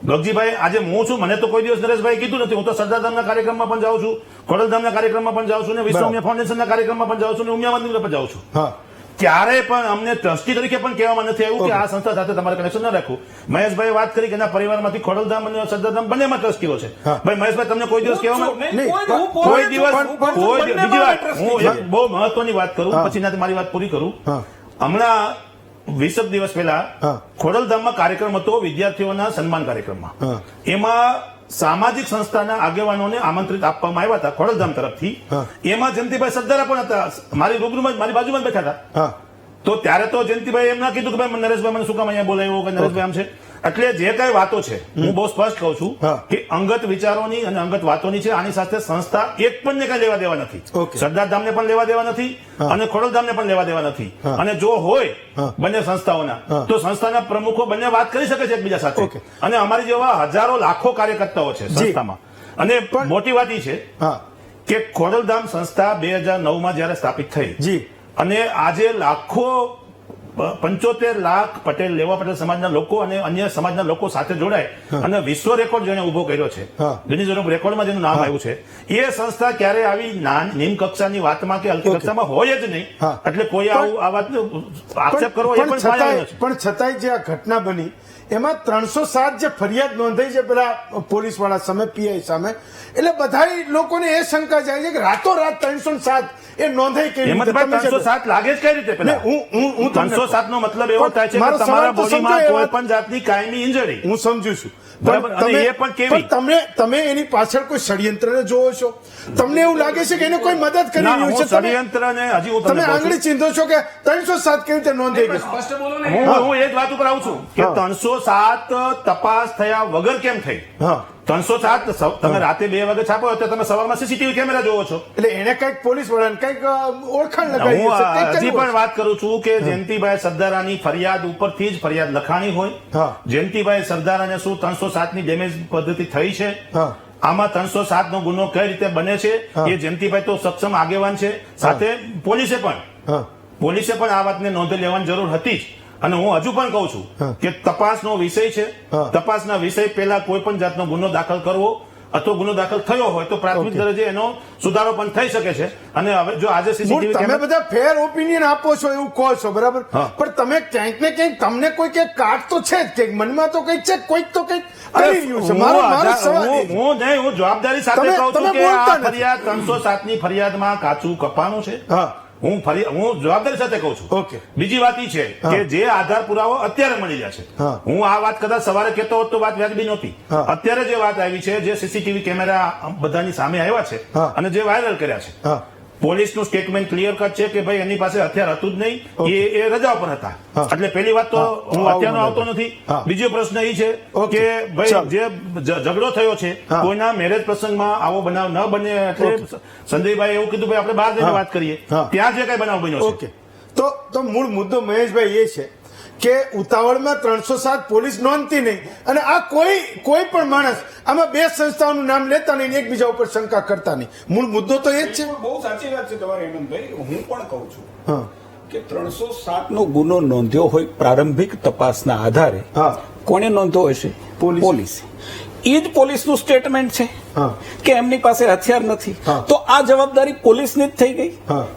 ગગજીભાઈ, આજે હું છું, મને તો કોઈ દિવસ નરેશભાઈ કીધું નથી. હું તો સરદારધામના કાર્યક્રમમાં પણ જાઉં છું, ખોડલધામના કાર્યક્રમમાં પણ જાઉં છું, ને વિશ્વ ઉમિયા ફાઉન્ડેશનના કાર્યક્રમમાં પણ જાઉં છું, ને ઉમિયા મંદિર પણ જાઉં છું. ક્યારેય પણ અમને ટ્રસ્ટી તરીકે પણ કહેવામાં નથી આવ્યું કે આ સંસ્થા સાથે તમારે કનેક્શન ન રાખવું. મહેશભાઈ વાત કરી કે એના પરિવારમાંથી ખોડલધામ અને સરદારધામ બંનેમાં ટ્રસ્ટીઓ છે. ભાઈ મહેશભાઈ, તમને કોઈ દિવસ કહેવામાં કોઈ દિવસ બીજી વાત, હું બહુ મહત્વની વાત કરું પછી મારી વાત પૂરી કરું. હમણાં 20 દિવસ પહેલા ખોડલધામમાં કાર્યક્રમ હતો, વિદ્યાર્થીઓના સન્માન કાર્યક્રમમાં. એમાં સામાજિક સંસ્થાના આગેવાનોને આમંત્રિત આપવામાં આવ્યા હતા ખોડલધામ તરફથી. એમાં જયંતિભાઈ સદ્ધારા પણ હતા, મારી રૂબરૂમાં મારી બાજુમાં બેઠા હતા. તો ત્યારે તો જયંતિભાઈ એમ ના કીધું કે ભાઈ નરેશભાઈ મને શું કામ અહીંયા બોલાવ્યો કે નરેશભાઈ આમ છે. એટલે જે કઈ વાતો છે હું બહુ સ્પષ્ટ કહું છું કે અંગત વિચારોની અને અંગત વાતોની છે. આની સાથે સંસ્થા એક પણ ને કઈ લેવા દેવા નથી. સરદારધામને પણ લેવા દેવા નથી અને ખોડલધામને પણ લેવા દેવા નથી. અને જો હોય બંને સંસ્થાઓના, તો સંસ્થાના પ્રમુખો બંને વાત કરી શકે છે એકબીજા સાથે. અને અમારી જેવા હજારો લાખો કાર્યકર્તાઓ છે સંસ્થામાં. અને મોટી વાત એ છે કે ખોડલધામ સંસ્થા 2009માં જયારે સ્થાપિત થઈ અને આજે લાખો 75 લાખ પટેલ લેવા પટેલ સમાજના લોકો અને અન્ય સમાજના લોકો સાથે જોડાય અને વિશ્વ રેકોર્ડ જેને ઉભો કર્યો છે, ગિનીઝ વર્લ્ડ રેકોર્ડમાં જેનું નામ આવ્યું છે, એ સંસ્થા ક્યારે આવી નિમ્ન કક્ષાની વાતમાં કે હલકી કક્ષામાં હોય જ નહીં. એટલે કોઈ આવું આ વાત આક્ષેપ કરવો એ પણ છતાંય જે આ ઘટના બની એમાં 307 જે ફરિયાદ નોંધાઈ છે પેલા પોલીસ વાળા સામે, પીઆઈ સામે, એટલે બધા લોકોને એ શંકા જાય છે કે રાતોરાત 307 એ નોંધાઈ કેવી રીતે? 307 લાગે જ કઈ રીતે? પેલા હું 307 નો મતલબ એવો થાય છે કે તમારા બોડીમાં કોઈ પણ જાતની કાયમી ઇન્જરી. હું સમજુ છું, તમે એની પાછળ કોઈ ષડયંત્રને જોવો છો? તમને એવું લાગે છે કે એને કોઈ મદદ કરી રહ્યું છે? ષડયંત્રને હજી તમે આંગળી ચીંધો છો કે 307 કેવી રીતે નોંધાઈ ગઈ? હું એ જ વાત ઉપર આવું છું કે 307 તપાસ થયા વગર કેમ થઈ? 307 તમે રાતે 2 વાગે છાપો તો તમે સવારમાં સીસીટીવી કેમેરા જોવો છો. એટલે એને કઈક પોલીસ વાળાને કઈક ઓળખાણ લગાવી હું હશે, કંઈક હજી કર્યું પણ વાત કરું છું કે જયંતિભાઈ સરદારાની ફરિયાદ ઉપરથી જ ફરિયાદ લખાણી હોય. હા. જયંતિભાઈ સરદારાને શું 307 ની ડેમેજ પદ્ધતિ થઈ છે? હા. આમાં 307 નો ગુનો કઈ રીતે બને છે એ જયંતિભાઈ તો સક્ષમ આગેવાન છે. સાથે પોલીસે પણ આ વાતને નોંધ લેવાની જરૂર હતી જ. અને હું હજુ પણ કહું છું કે તપાસનો વિષય છે. તપાસના વિષય પહેલા કોઈ પણ જાતનો ગુનો દાખલ કરવો અથવા ગુનો દાખલ થયો હોય તો પ્રાથમિક દરજ્જે એનો સુધારો પણ થઈ શકે છે. અને હવે જો આજે સીસીટીવી તમે બધા ફેર ઓપિનિયન આપો છો એવું કહો છો, બરાબર, પણ તમે ક્યાંક ને ક્યાંક તમને કોઈ કે કાટ તો છે જ, કે મનમાં તો કંઈક છે, કોઈક તો કંઈક કરી રહ્યું છે. મારો સવાલ એ છે. હું જવાબદારી સાથે કહું છું કે આ ફરિયાદ 307 ની ફરિયાદમાં કાચું કપાનું છે. હું જવાબદારી સાથે કહું છું. ઓકે. બીજી વાત એ છે કે જે આધાર પુરાવો અત્યારે મળી રહ્યા છે, હું આ વાત કદાચ સવારે કહેતો હોત તો વાત વ્યાજબી નહોતી. અત્યારે જે વાત આવી છે, જે સીસીટીવી કેમેરા બધાની સામે આવ્યા છે અને જે વાયરલ કર્યા છે, પોલીસનું સ્ટેટમેન્ટ ક્લિયર કટ છે કે ભાઈ એની પાસે હથિયાર હતું જ નહીં, એ રજા પર હતા. એટલે પહેલી વાત તો હું હત્યાનો આવતો નથી. બીજો પ્રશ્ન એ છે કે ભાઈ જે ઝઘડો થયો છે, કોઈના મેરેજ પ્રસંગમાં આવો બનાવ ન બને, એટલે સંજયભાઈ એવું કીધું ભાઈ આપણે બહાર જઈને વાત કરીએ, ત્યાં જે કઈ બનાવ બન્યો છે. તો મૂળ મુદ્દો મહેશભાઈ એ છે કે ઉતાવળમાં 307 પોલીસ નોંધતી નહીં, અને આ કોઈ પણ માણસ આમાં બે સંસ્થાઓનું નામ લેતા નહીં, એકબીજા ઉપર શંકા કરતા નહીં. મૂળ મુદ્દો તો એ જ છે. બહુ સાચી વાત છે તમારી હેમંતભાઈ. હું પણ કહું છું કે 307 નો ગુનો નોંધ્યો હોય પ્રારંભિક તપાસના આધારે, કોને નોંધ્યો હશે? પોલીસે. એ જ પોલીસનું સ્ટેટમેન્ટ છે કે એમની પાસે હથિયાર નથી. તો આ જવાબદારી પોલીસની જ થઈ ગઈ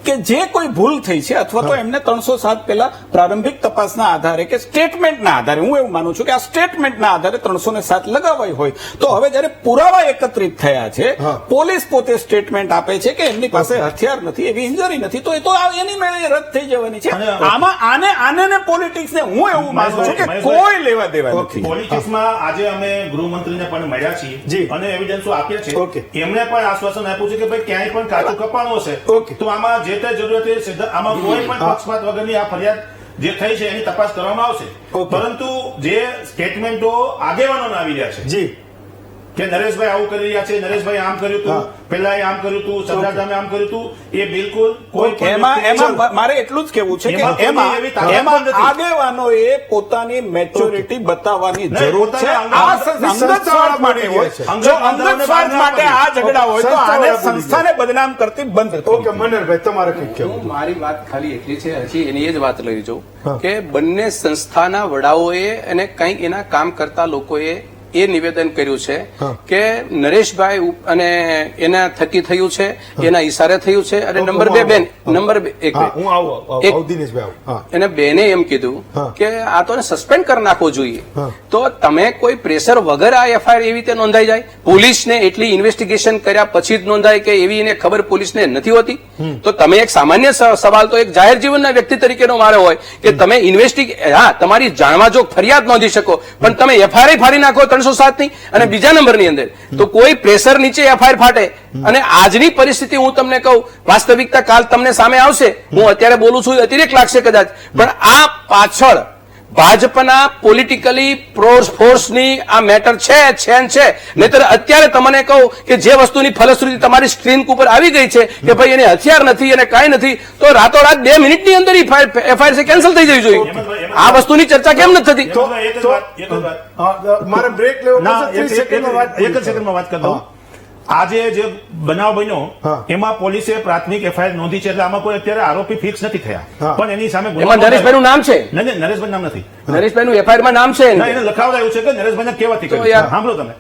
કે જે કોઈ ભૂલ થઈ છે અથવા તો એમને 307 પહેલા પ્રારંભિક તપાસના આધારે કે સ્ટેટમેન્ટના આધારે, હું એવું માનું છું કે આ સ્ટેટમેન્ટના આધારે 307 લગાવાઈ હોય. તો હવે જયારે પુરાવા એકત્રિત થયા છે, પોલીસ પોતે સ્ટેટમેન્ટ આપે છે કે એમની પાસે હથિયાર નથી, એવી ઇન્જરી નથી, તો એ તો એની મેળે રદ થઈ જવાની છે. આમાં આને ને પોલિટિક્સ ને હું એવું માનું છું કે કોઈ લેવા દેવા નથી. પોલિટિક્સમાં આજે અમે ગૃહમંત્રીને પણ મળ્યા છીએ અને એવિડન્સો આપ્યા છે. એમણે પણ આશ્વાસન આપ્યું છે કે ભાઈ ક્યાંય પણ કાચું કપાણું હશે તો આમાં જે તે જરૂરિયાત છે, આમાં કોઈ પણ પક્ષપાત વગરની આ ફરિયાદ જે થઈ છે એની તપાસ કરવામાં આવશે. પરંતુ જે સ્ટેટમેન્ટો આગેવાનોના આવી રહ્યા છે કે નરેશભાઈ આવું કરી રહ્યા છે, નરેશભાઈ આમ કર્યું હતું, પેલા આમ કર્યું હતું, સરદારધામે આમ કર્યું હતું, એ બિલકુલ કોઈ એમાં મારે એટલું જ કેવું છે કે એમાં આગેવાનોએ પોતાની મેચ્યોરિટી બતાવવાની જરૂર છે. આ અંગત સ્વાર્થ માટે હોય. જો અંગત સ્વાર્થ માટે આ ઝઘડા હોય તો આને સંસ્થાને બદનામ કરતી બંધ. ઓકે, મનરભાઈ તમારે કંઈક કહેવું? મારી વાત ખાલી એટલી છે, હજી એની એ જ વાત લઈ જાઉં કે બંને સંસ્થાના વડાઓએ અને કંઈક એના કામ કરતા લોકોએ એ નિવેદન કર્યું છે કે નરેશભાઈ અને એના થકી થયું છે, એના ઈશારે થયું છે. અને નંબર 2 બેન, નંબર 1 એને બેને એમ કીધું કે આ તો સસ્પેન્ડ કરી નાખવો જોઈએ. તો તમે કોઈ પ્રેશર વગર આ એફઆઈઆર એવી રીતે નોંધાઈ જાય? પોલીસને એટલી ઇન્વેસ્ટિગેશન કર્યા પછી જ નોંધાય કે એવી એને ખબર પોલીસને નથી હોતી? તો તમે એક સામાન્ય સવાલ તો એક જાહેર જીવનના વ્યક્તિ તરીકેનો મારો હોય કે તમે તમારી જાણવા જો ફરિયાદ નોંધી શકો, પણ તમે એફઆઈઆર ફાડી નાખો 307 ની. અને બીજા નંબરની અંદર તો કોઈ પ્રેશર નીચે એફઆઈઆર ફાટે. અને આજની પરિસ્થિતિ હું તમને કહું, વાસ્તવિકતા કાલ તમને સામે આવશે. હું અત્યારે બોલું છું અતિરેક લાગશે કદાચ, પણ આ પાછળ ભાજપના પોલિટિકલી ફોર્સની આ મેટર છે. નહીતર અત્યારે તમને કહું કે જે વસ્તુની ફલશ્રુતિ તમારી સ્ક્રીન ઉપર આવી ગઈ છે કે ભાઈ એને હથિયાર નથી અને કાંઈ નથી, તો રાતોરાત 2 મિનિટની અંદર એફઆઈઆર કેન્સલ થઈ જવી જોઈએ. આ વસ્તુની ચર્ચા કેમ નથી થતી? મારે બ્રેક લેવો એક જ સેકન્ડમાં વાત કરી દઉં. આજે જે બનાવ બન્યો એમાં પોલીસે પ્રાથમિક એફઆઈઆર નોંધી છે, એટલે આમાં કોઈ અત્યારે આરોપી ફિક્સ નથી થયા, પણ એની સામે નરેશભાઈનું નામ છે. નહીં, નરેશભાઈ નામ નથી. નરેશભાઈનું એફઆઈઆર માં નામ છે. એને લખાવડાયું છે કે નરેશભાઈને કેવાથી કર્યું. સાંભળો તમે,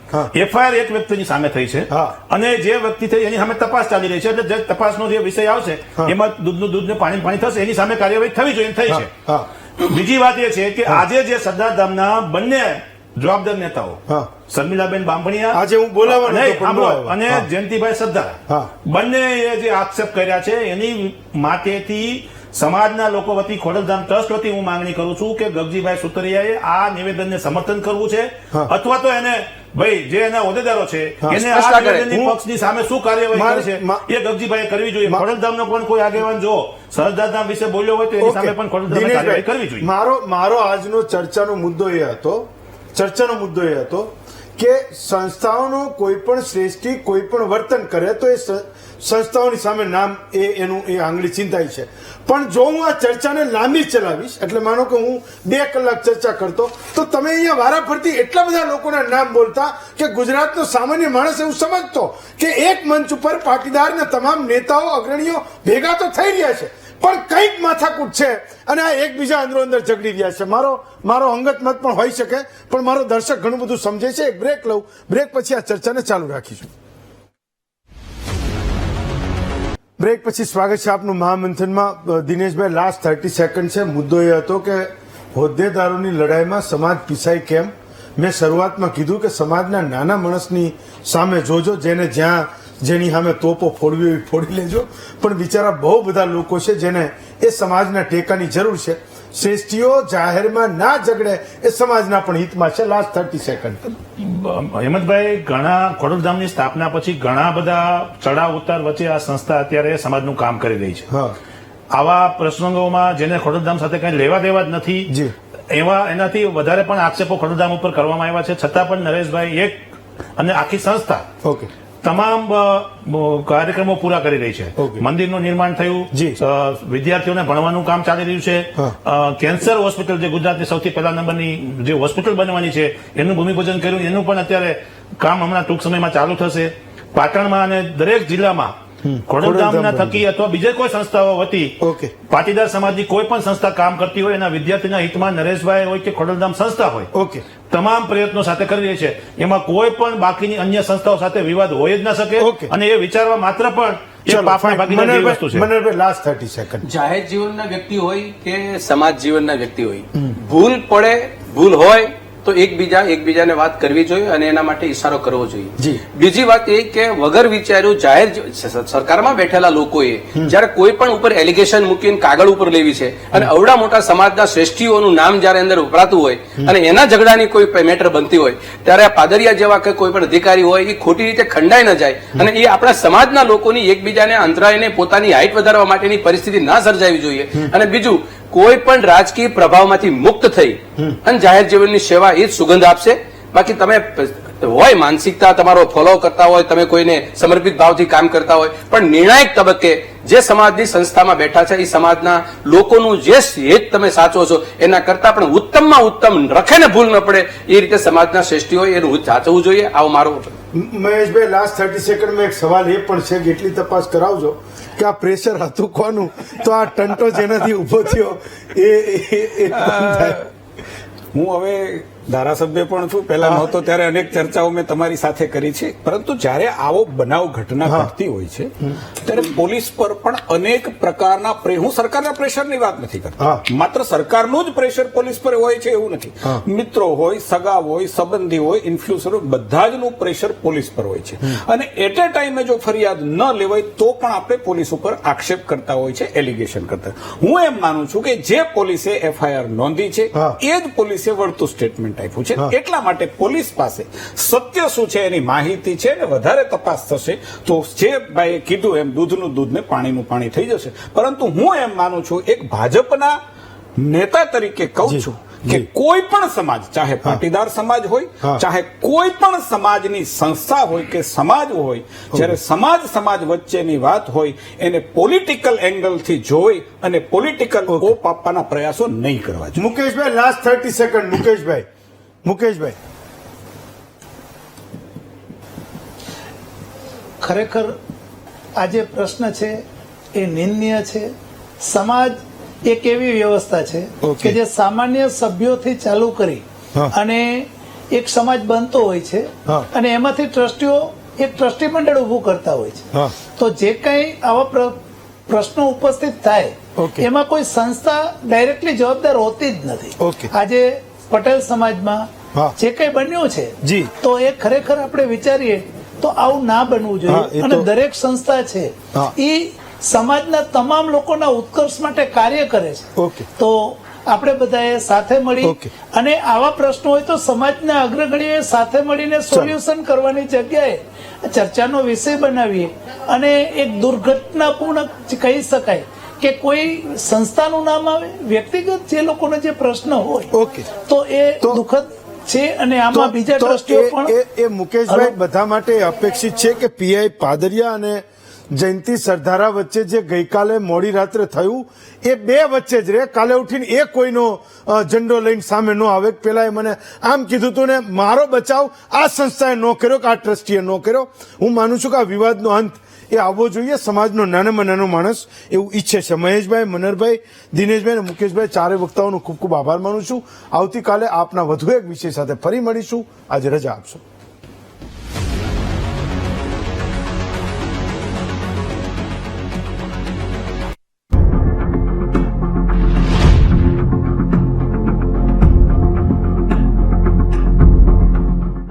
એફઆઈઆર એક વ્યક્તિની સામે થઈ છે અને જે વ્યક્તિ થઈ એની સામે તપાસ ચાલી રહી છે. એટલે જે તપાસનો જે વિષય આવશે એમાં દૂધનું ને પાણી થશે, એની સામે કાર્યવાહી થવી જોઈએ, થઈ છે. બીજી વાત એ છે કે આજે જે સરદારધામના બંને જવાબદાર નેતાઓ શર્મિલાબેન બામભણિયા આજે હું બોલાવવાનો અને જયંતિભાઈ સરદાર, બંને જે આક્ષેપ કર્યા છે એની માટેથી સમાજના લોકો વતી ખોડલધામ ટ્રસ્ટ વતી હું માંગણી કરું છું કે ગગજીભાઈ સુતરિયાએ આ નિવેદનને સમર્થન કરવું છે, અથવા તો એને ભાઈ જે એના હોદ્દેદારો છે એને આ નિવેદનની પક્ષની સામે શું કાર્યવાહી કરે છે એ ગગજીભાઈએ કરવી જોઈએ. ખોડલધામનો પણ કોઈ આગેવાન જો સરદારધામ વિશે બોલ્યો હોય તો એની સામે પણ ખોડલધામની કાર્યવાહી કરવી જોઈએ. મારો આજનો ચર્ચાનો મુદ્દો એ હતો કે સંસ્થાઓનો કોઈ પણ શ્રેષ્ઠી કોઈ પણ વર્તન કરે તો એ સંસ્થાઓની સામે નામ એનું આંગળી ચિંતાય છે. પણ જો હું આ ચર્ચાને લાંબી ચલાવીશ, એટલે માનો કે હું 2 કલાક ચર્ચા કરતો, તો તમે અહીંયા વારાફરતી એટલા બધા લોકોના નામ બોલતા કે ગુજરાતનો સામાન્ય માણસ એવું સમજતો કે એક મંચ ઉપર પાટીદારના તમામ નેતાઓ અગ્રણીઓ ભેગા તો થઈ રહ્યા છે, પણ કંઈક માથાકૂટ છે અને આ એકબીજા અંદરો અંદર ઝઘડી રહ્યા છે. મારો અંગત મત પણ હોઈ શકે, પણ મારો દર્શક ઘણું બધું સમજે છે. એક બ્રેક લઉં, બ્રેક પછી આ ચર્ચાને ચાલુ રાખીશું. બ્રેક પછી સ્વાગત છે આપનું મહામંથનમાં. દિનેશભાઈ, લાસ્ટ 30 સેકન્ડ છે. મુદ્દો એ હતો કે હોદ્દેદારોની લડાઈમાં સમાજ પીસાય કેમ. મેં શરૂઆતમાં કીધું કે સમાજના નાના માણસની સામે જોજો, જેની સામે તોપો ફોડવી હોય ફોડી લેજો, પણ બિચારા બહુ બધા લોકો છે જેને એ સમાજના ટેકાની જરૂર છે. શ્રેષ્ઠીઓ જાહેરમાં ના ઝઘડે એ સમાજના પણ હિતમાં છે. Last 30 second. હેમંતભાઈ, ઘણા ખોડલધામની સ્થાપના પછી ઘણા બધા ચડાવ ઉતાર વચ્ચે આ સંસ્થા અત્યારે સમાજનું કામ કરી રહી છે. આવા પ્રસંગોમાં જેને ખોડલધામ સાથે કઈ લેવા દેવા જ નથી, એનાથી વધારે પણ આક્ષેપો ખોડલધામ ઉપર કરવામાં આવ્યા છે. છતાં પણ નરેશભાઈ એક અને આખી સંસ્થા તમામ કાર્યક્રમો પૂરા કરી રહી છે. મંદિરનું નિર્માણ થયું, વિદ્યાર્થીઓને ભણવાનું કામ ચાલી રહ્યું છે. કેન્સર હોસ્પિટલ, જે ગુજરાતની સૌથી પહેલા નંબરની જે હોસ્પિટલ બનવાની છે, એનું ભૂમિપૂજન કર્યું. એનું પણ અત્યારે કામ હમણાં ટૂંક સમયમાં ચાલુ થશે. પાટણમાં અને દરેક જિલ્લામાં ખોડલધામના થકી અથવા બીજે કોઈ સંસ્થાઓ વતી પાટીદાર સમાજની કોઈ પણ સંસ્થા કામ કરતી હોય, એના વિદ્યાર્થીના હિતમાં નરેશભાઈ હોય કે ખોડલધામ સંસ્થા હોય, તમામ પ્રયત્નો સાથે કરી રહી છે. એમાં કોઈ પણ બાકીની અન્ય સંસ્થાઓ સાથે વિવાદ હોય જ ના શકે, અને એ વિચારવા માત્ર પણ એક પાપની ભાગીદારી વસ્તુ છે. Last 30 second. જાહેર જીવનના વ્યક્તિ હોય કે સમાજ જીવનના વ્યક્તિ હોય, ભૂલ પડે, ભૂલ હોય તો એકબીજાને વાત કરવી જોઈએ અને એના માટે ઈશારો કરવો જોઈએ. બીજી વાત એ કે વગર વિચાર્યું જાહેર સરકારમાં બેઠેલા લોકોએ જયારે કોઈ પણ ઉપર એલિગેશન મૂકીને કાગળ ઉપર લેવી છે અને અવડા મોટા સમાજના શ્રેષ્ઠીઓનું નામ જયારે અંદર વપરાતું હોય અને એના ઝઘડાની કોઈ મેટર બનતી હોય, ત્યારે આ પાદરિયા જેવા કે કોઈ પણ અધિકારી હોય એ ખોટી રીતે ખંડાઈ ન જાય અને એ આપણા સમાજના લોકોની એકબીજાને અંતરાયને પોતાની હાઈટ વધારવા માટેની પરિસ્થિતિ ના સર્જાવી જોઈએ. અને બીજું, કોઈ પણ રાજકીય પ્રભાવમાંથી મુક્ત થઈ અને જાહેર જીવનની સેવા એ જ સુગંધ આપશે. બાકી તમે હોય માનસિકતા તમારો ફોલો કરતા હોય, તમે કોઈને સમર્પિત ભાવથી કામ કરતા હોય, પણ નિર્ણાયક તબક્કે જે સમાજની સંસ્થામાં બેઠા છે એ સમાજના લોકોનું જે હેત તમે સાચો છો એના કરતા પણ ઉત્તમમાં ઉત્તમ રખે ને ભૂલ ન પડે એ રીતે સમાજના શ્રેષ્ઠીઓ એનું સાચવવું જોઈએ. આવો મારો. મહેશભાઈ, લાસ્ટ 30 સેકન્ડમાં એક સવાલ એ પણ છે કે એટલી તપાસ કરાવજો કે આ પ્રેશર હતું કોનું, તો આ ટંટો જેનાથી ઉભો થયો હું હવે ધારાસભ્ય પણ છું, પહેલા નહોતો ત્યારે અનેક ચર્ચાઓ મેં તમારી સાથે કરી છે. પરંતુ જ્યારે આવો બનાવ ઘટના ઘટતી હોય છે ત્યારે પોલીસ પર પણ અનેક પ્રકારના હું સરકારના પ્રેશરની વાત નથી કરતો, માત્ર સરકારનું જ પ્રેશર પોલીસ પર હોય છે એવું નથી. મિત્રો હોય, સગા હોય, સંબંધી હોય, ઇન્ફ્લુઅન્સર હોય, બધા જનું પ્રેશર પોલીસ પર હોય છે. અને એટ એ ટાઈમે જો ફરિયાદ ન લેવાય તો પણ આપણે પોલીસ ઉપર આક્ષેપ કરતા હોય છે, એલિગેશન કરતા. હું એમ માનું છું કે જે પોલીસે FIR નોંધી છે એ જ પોલીસે વળતું સ્ટેટમેન્ટ આપ્યું છે. એટલા માટે પોલીસ પાસે સત્ય શું છે એની માહિતી છે ને વધારે તપાસ થશે તો જે ભાઈએ કીધું એમ દૂધનું દૂધ ને પાણીનું પાણી થઈ જશે. પરંતુ હું એમ માનું છું, એક ભાજપના નેતા તરીકે કહું છું કે કોઈ પણ સમાજ, ચાહે પાટીદાર સમાજ હોય, ચાહે કોઈ પણ સમાજની સંસ્થા હોય કે સમાજ હોય, જ્યારે સમાજ વચ્ચેની વાત હોય એને પોલિટિકલ એંગલથી જોઈ અને પોલિટિકલ ઓપ આપવાના પ્રયાસો નહીં કરવા જોઈએ. મુકેશભાઈ, લાસ્ટ 30 સેકન્ડ. મુકેશભાઈ, ખરેખર આ જે પ્રશ્ન છે એ નિંદનીય છે. સમાજ એક એવી વ્યવસ્થા છે કે જે સામાન્ય સભ્યોથી ચાલુ કરી અને એક સમાજ બનતો હોય છે અને એમાંથી ટ્રસ્ટીઓ એક ટ્રસ્ટી મંડળ ઉભું કરતા હોય છે. તો જે કઈ આવા પ્રશ્નો ઉપસ્થિત થાય એમાં કોઈ સંસ્થા ડાયરેક્ટલી જવાબદાર હોતી જ નથી. આજે પટેલ સમાજમાં જે કઈ બન્યું છે તો એ ખરેખર આપણે વિચારીએ તો આવું ના બનવું જોઈએ. અને દરેક સંસ્થા છે એ સમાજના તમામ લોકોના ઉત્કર્ષ માટે કાર્ય કરે છે. તો આપણે બધાએ સાથે મળી અને આવા પ્રશ્નો હોય તો સમાજના અગ્રગણીઓએ સાથે મળીને સોલ્યુશન કરવાની જગ્યાએ ચર્ચાનો વિષય બનાવીએ અને એક દુર્ઘટનાપૂર્ણ કહી શકાય કે કોઈ સંસ્થાનું નામ આવે, વ્યક્તિગત જે લોકોનો જે પ્રશ્ન હોય તો એ દુઃખદ છે અને આમાં બીજા તો ટ્રસ્ટીઓ પણ એ મુકેશભાઈ બધા માટે અપેક્ષિત છે કે પીઆઈ પાદરિયા અને જયંતિ સરદારા વચ્ચે જે ગઈકાલે મોડી રાત્રે થયું એ બે વચ્ચે જ રહે. કાલે ઉઠીને એ કોઈનો ઝંડો લઈને સામે ન આવે. પેલા એ મને આમ કીધું હતું ને મારો બચાવ આ સંસ્થાએ ન કર્યો કે આ ટ્રસ્ટીએ ન કર્યો. હું માનું છું કે આ વિવાદનો અંત એ આવવો જોઈએ. સમાજનો નાનામાં નાનો માણસ એવું ઈચ્છે છે. મહેશભાઈ, મનહરભાઈ, દિનેશભાઈ અને મુકેશભાઈ ચારે વક્તાઓનો ખૂબ ખૂબ આભાર માનું છું. આવતીકાલે આપના વધુ એક વિષય સાથે ફરી મળીશું. આજે રજા આપશો.